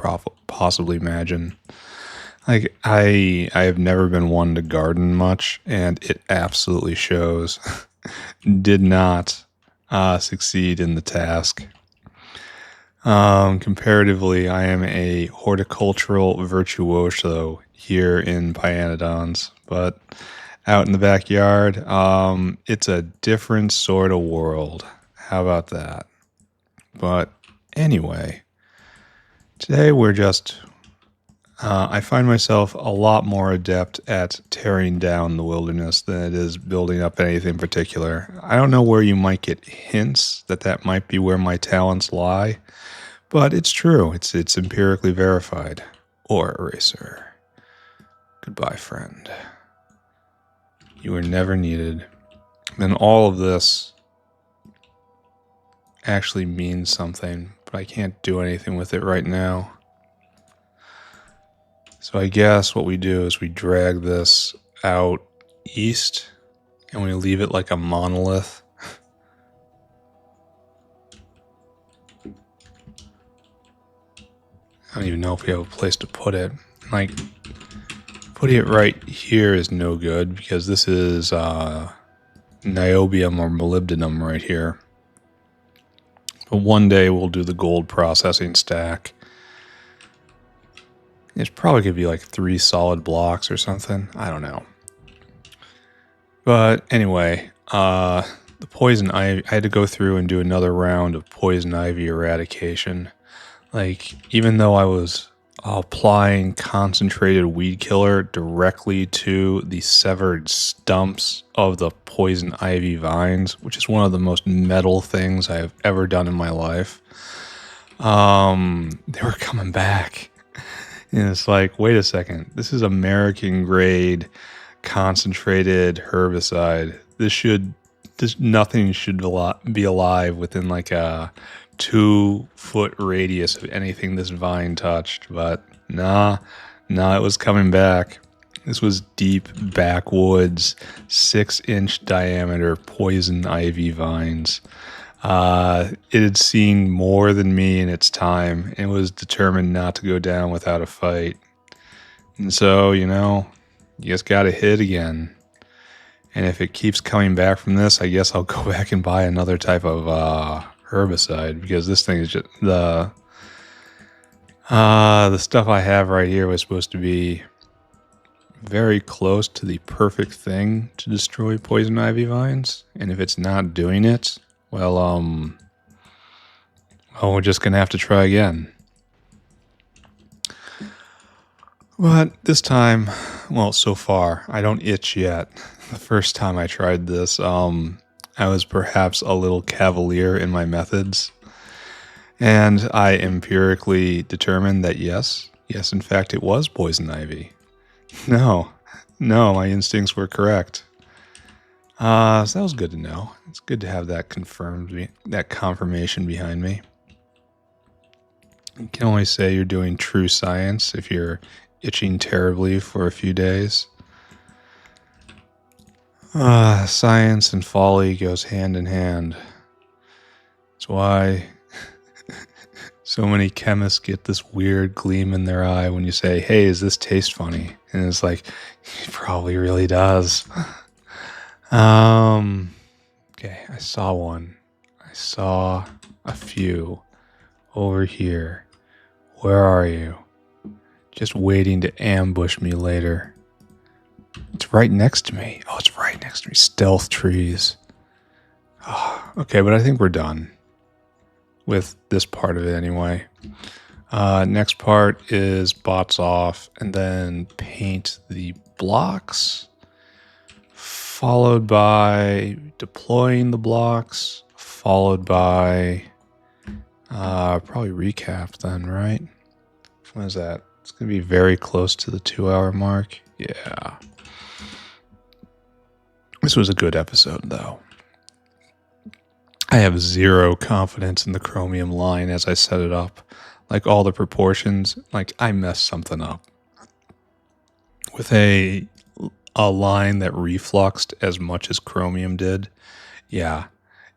possibly imagine. Like, I have never been one to garden much, and it absolutely shows. Did not succeed in the task. Comparatively, I am a horticultural virtuoso here in Pyanodons, but out in the backyard, it's a different sort of world. How about that? But anyway, today we're just... I find myself a lot more adept at tearing down the wilderness than it is building up anything particular. I don't know where you might get hints that might be where my talents lie, but it's true. It's empirically verified. Or eraser. Goodbye, friend. You were never needed. And all of this actually means something, but I can't do anything with it right now. So I guess what we do is we drag this out east and we leave it like a monolith. I don't even know if we have a place to put it. Like, putting it right here is no good because this is niobium or molybdenum right here. But one day we'll do the gold processing stack. It's probably going to be like 3 solid blocks or something. I don't know. But anyway, the poison ivy, I had to go through and do another round of poison ivy eradication. Like, even though I was applying concentrated weed killer directly to the severed stumps of the poison ivy vines, which is one of the most metal things I have ever done in my life, they were coming back. And it's like, wait a second, this is American grade concentrated herbicide. Nothing should be alive within like a 2-foot radius of anything this vine touched. But nah, it was coming back. This was deep backwoods, 6-inch diameter poison ivy vines. It had seen more than me in its time and was determined not to go down without a fight. And so, you just gotta hit again. And if it keeps coming back from this, I guess I'll go back and buy another type of herbicide, because this thing is just the stuff I have right here was supposed to be very close to the perfect thing to destroy poison ivy vines. And if it's not doing it, well, we're just going to have to try again. But this time, well, so far, I don't itch yet. The first time I tried this, I was perhaps a little cavalier in my methods. And I empirically determined that yes, in fact, it was poison ivy. No, my instincts were correct. So that was good to know. It's good to have that confirmation behind me. You can always say you're doing true science if you're itching terribly for a few days. Science and folly goes hand in hand. That's why so many chemists get this weird gleam in their eye when you say, hey, does this taste funny? And it's like, it probably really does. Okay, I saw one. I saw a few over here. Where are you? Just waiting to ambush me later. It's right next to me. Oh, it's right next to me. Stealth trees. Oh, okay, but I think we're done with this part of it anyway. Next part is bots off and then paint the blocks, followed by deploying the blocks, followed by probably recap then, right? What is that? It's going to be very close to the 2-hour mark. Yeah. This was a good episode, though. I have zero confidence in the Chromium line as I set it up. Like, all the proportions, like, I messed something up. With a line that refluxed as much as Chromium did. Yeah,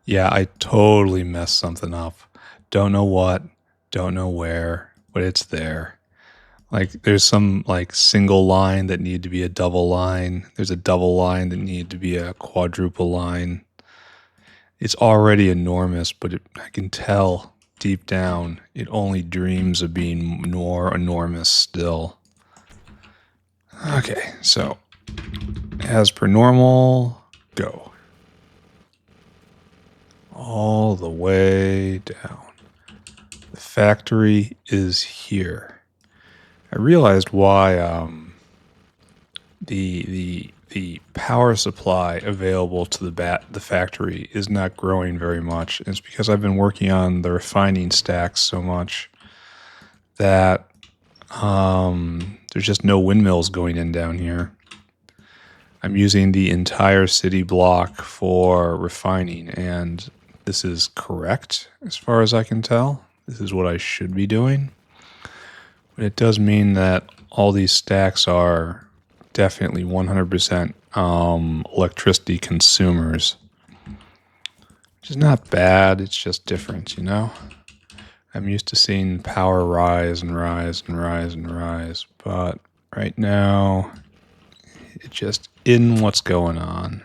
I totally messed something up. Don't know what, don't know where, but it's there. Like, there's some, like, single line that needed to be a double line. There's a double line that needed to be a quadruple line. It's already enormous, but I can tell deep down it only dreams of being more enormous still. Okay, so as per normal, go. All the way down. The factory is here. I realized why the power supply available to the factory is not growing very much. It's because I've been working on the refining stacks so much that there's just no windmills going in down here. I'm using the entire city block for refining, and this is correct as far as I can tell. This is what I should be doing. But it does mean that all these stacks are definitely 100% electricity consumers. Which is not bad, it's just different, I'm used to seeing power rise and rise and rise and rise, but right now, it's just in what's going on.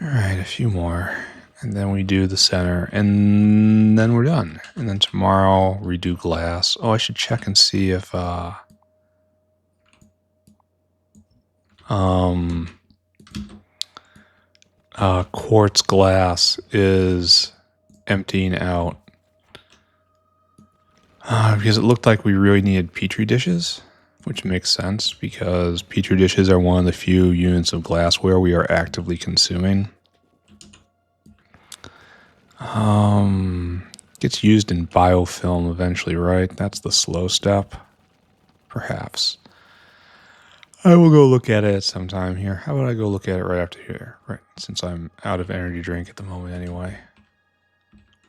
Alright, a few more. And then we do the center, and then we're done. And then tomorrow, redo glass. Oh, I should check and see if quartz glass is emptying out. Because it looked like we really needed petri dishes, which makes sense because petri dishes are one of the few units of glassware we are actively consuming. Gets used in biofilm eventually, right? That's the slow step. Perhaps. I will go look at it sometime here. How about I go look at it right after here? Right, since I'm out of energy drink at the moment anyway.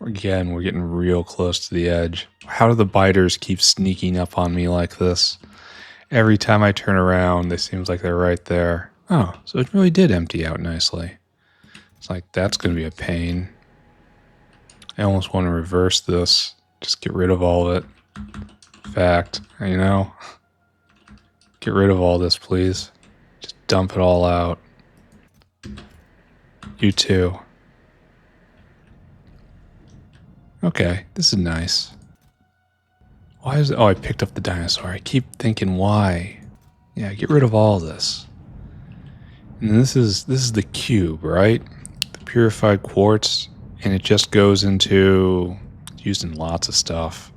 Again, we're getting real close to the edge. How do the biters keep sneaking up on me like this? Every time I turn around, it seems like they're right there. Oh, so it really did empty out nicely. It's like, that's going to be a pain. I almost want to reverse this. Just get rid of all of it. In fact, you know, get rid of all this, please. Just dump it all out. You too. Okay, this is nice. Why is it? Oh, I picked up the dinosaur. I keep thinking, why? Yeah, get rid of all this. And this is the cube, right? The purified quartz, and it just goes into used in lots of stuff.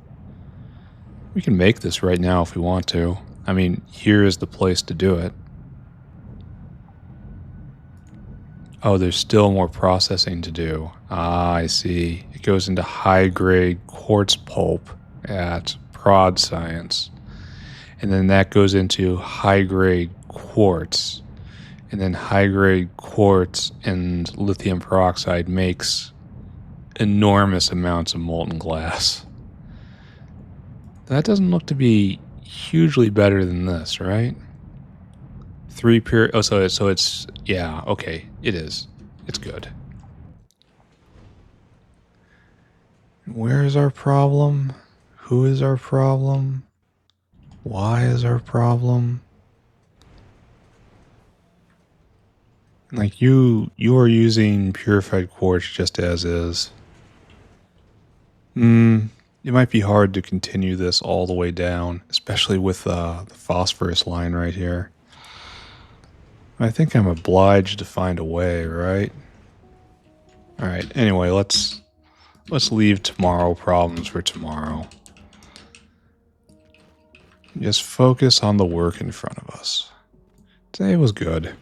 We can make this right now if we want to. I mean, here is the place to do it. Oh, there's still more processing to do. Ah, I see. It goes into high-grade quartz pulp at Prod Science. And then that goes into high-grade quartz. And then high-grade quartz and lithium peroxide makes enormous amounts of molten glass. That doesn't look to be hugely better than this, right? So it's, yeah, okay, it is. It's good. Where is our problem? Who is our problem? Why is our problem? Like, you are using purified quartz just as is. It might be hard to continue this all the way down, especially with the phosphorus line right here. I think I'm obliged to find a way, right? All right. Anyway, let's leave tomorrow problems for tomorrow. Just focus on the work in front of us. Today was good.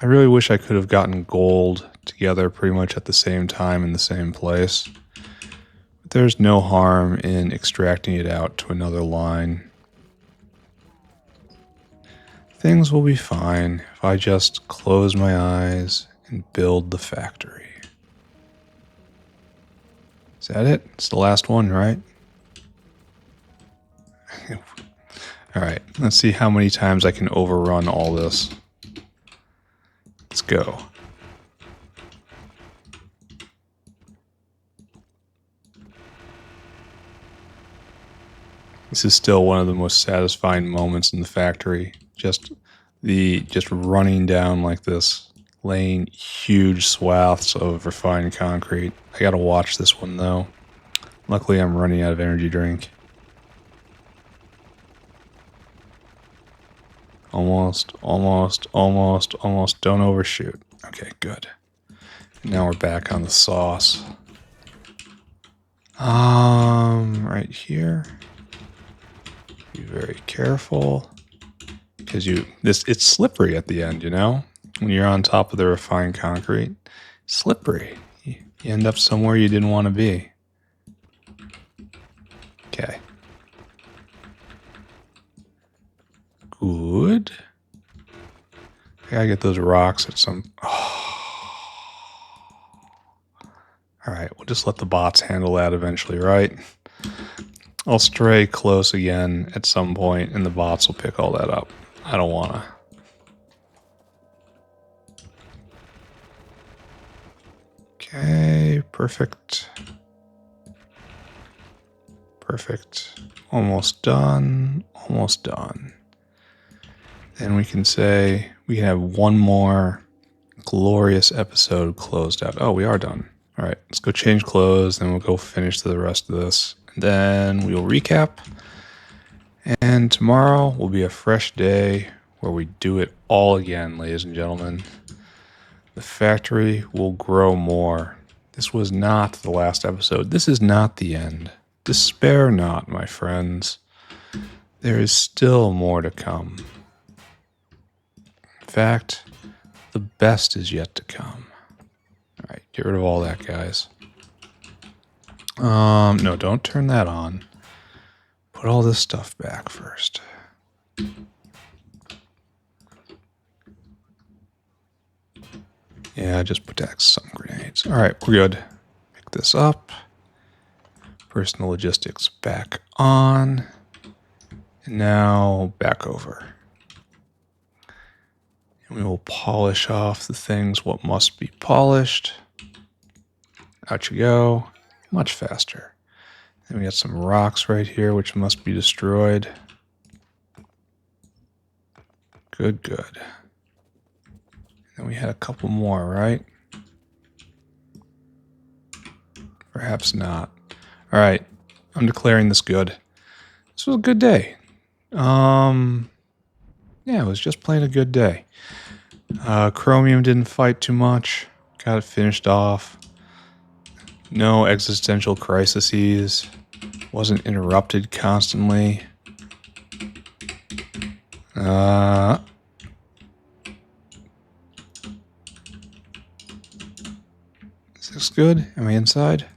I really wish I could have gotten gold together pretty much at the same time in the same place. But there's no harm in extracting it out to another line. Things will be fine if I just close my eyes and build the factory. Is that it? It's the last one, right? All right, let's see how many times I can overrun all this. Let's go. This is still one of the most satisfying moments in the factory. Just running down like this, laying huge swaths of refined concrete. I gotta watch this one though. Luckily I'm running out of energy drink. Almost. Don't overshoot. Okay, good. Now we're back on the sauce. Right here. Be very careful. Because it's slippery at the end, you know? When you're on top of the refined concrete. Slippery. You end up somewhere you didn't want to be. Okay. Good. I gotta get those rocks at some... Oh. Alright, we'll just let the bots handle that eventually, right? I'll stray close again at some point, and the bots will pick all that up. I don't wanna. Okay, perfect. Perfect. Almost done. Almost done. Then we can say we can have one more glorious episode closed out. Oh, we are done. All right, let's go change clothes, and we'll go finish the rest of this. And then we'll recap. And tomorrow will be a fresh day where we do it all again, ladies and gentlemen. The factory will grow more. This was not the last episode. This is not the end. Despair not, my friends. There is still more to come. In fact, the best is yet to come. All right, get rid of all that, guys. No, don't turn that on. Put all this stuff back first. Yeah, just put back some grenades. All right, we're good. Pick this up. Personal logistics back on. And now back over. And we will polish off the things what must be polished. Out you go. Much faster. Then we got some rocks right here which must be destroyed. Good, good. And we had a couple more, right? Perhaps not. All right, I'm declaring this good. This was a good day. Yeah, it was just plain a good day. Chromium didn't fight too much. Got it finished off. No existential crises. Wasn't interrupted constantly. Is this good? Am I inside?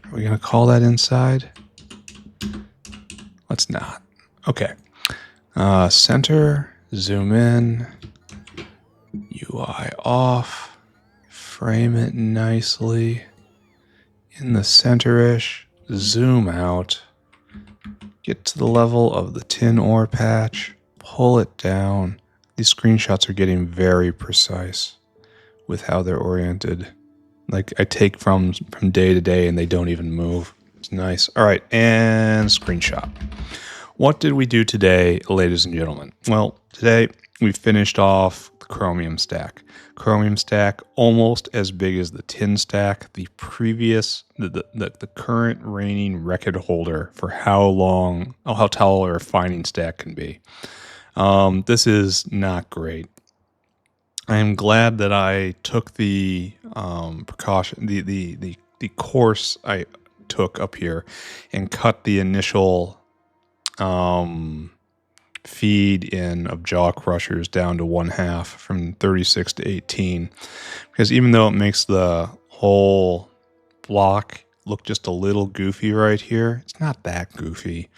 Are we going to call that inside? Let's not. Okay. Center, zoom in, UI off, frame it nicely, in the center-ish, zoom out, get to the level of the tin ore patch, pull it down. These screenshots are getting very precise with how they're oriented. Like I take from day to day and they don't even move. It's nice. All right, and screenshot. What did we do today, ladies and gentlemen? Well, today we finished off the chromium stack. Chromium stack almost as big as the tin stack. The previous, the current reigning record holder for how tall a refining stack can be. This is not great. I am glad that I took the precaution, the course I took up here and cut the initial feed in of jaw crushers down to 1/2 from 36 to 18, because even though it makes the whole block look just a little goofy right here, it's not that goofy.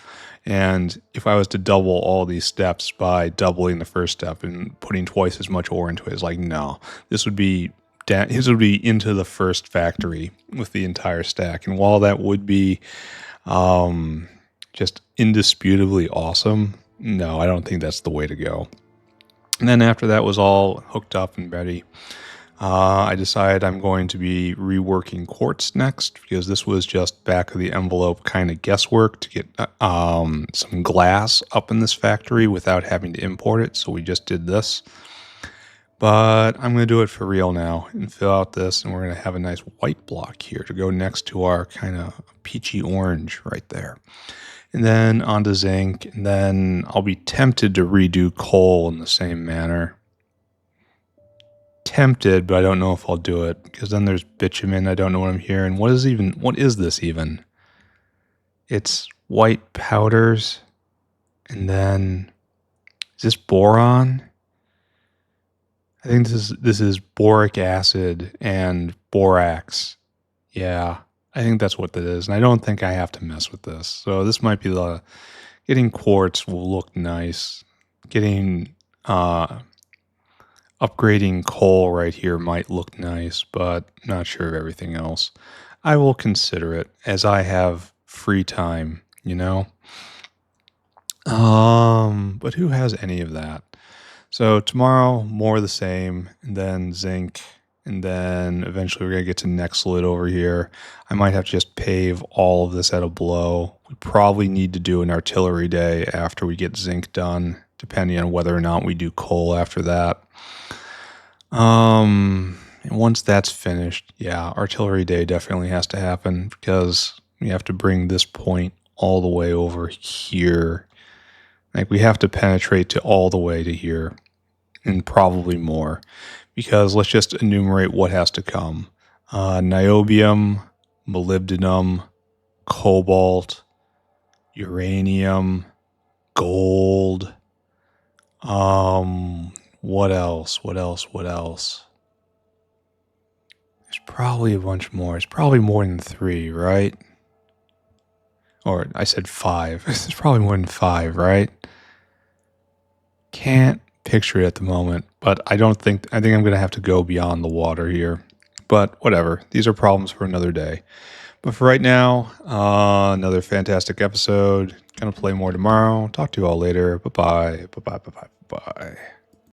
And if I was to double all these steps by doubling the first step and putting twice as much ore into it, it's like, no, this would be into the first factory with the entire stack. And while that would be just indisputably awesome, no, I don't think that's the way to go. And then after that was all hooked up and ready, I decided I'm going to be reworking quartz next, because this was just back of the envelope kind of guesswork to get some glass up in this factory without having to import it. So we just did this. But I'm going to do it for real now and fill out this, and we're going to have a nice white block here to go next to our kind of peachy orange right there. And then onto zinc, and then I'll be tempted to redo coal in the same manner. Tempted, but I don't know if I'll do it, because then there's bitumen. I don't know what I'm hearing. What is this even? It's white powders, and then is this boron? I think this is boric acid and borax. Yeah, I think that's what that is, and I don't think I have to mess with this. So this might be getting quartz will look nice. Getting upgrading coal right here might look nice, but not sure of everything else. I will consider it as I have free time, you know? But who has any of that? So tomorrow, more of the same, and then zinc, and then eventually we're going to get to Nextlit over here. I might have to just pave all of this at a blow. We probably need to do an artillery day after we get zinc done, depending on whether or not we do coal after that. And once that's finished, yeah, artillery day definitely has to happen because we have to bring this point all the way over here. Like we have to penetrate to all the way to here and probably more because let's just enumerate what has to come. Niobium, molybdenum, cobalt, uranium, gold. What else? What else? What else? There's probably a bunch more. It's probably more than 3, right? Or I said 5. It's probably more than 5, right? Can't picture it at the moment, but I think I'm going to have to go beyond the water here. But whatever. These are problems for another day. But for right now, another fantastic episode. Gonna play more tomorrow. Talk to you all later. Bye-bye. Bye-bye. Bye-bye. Bye.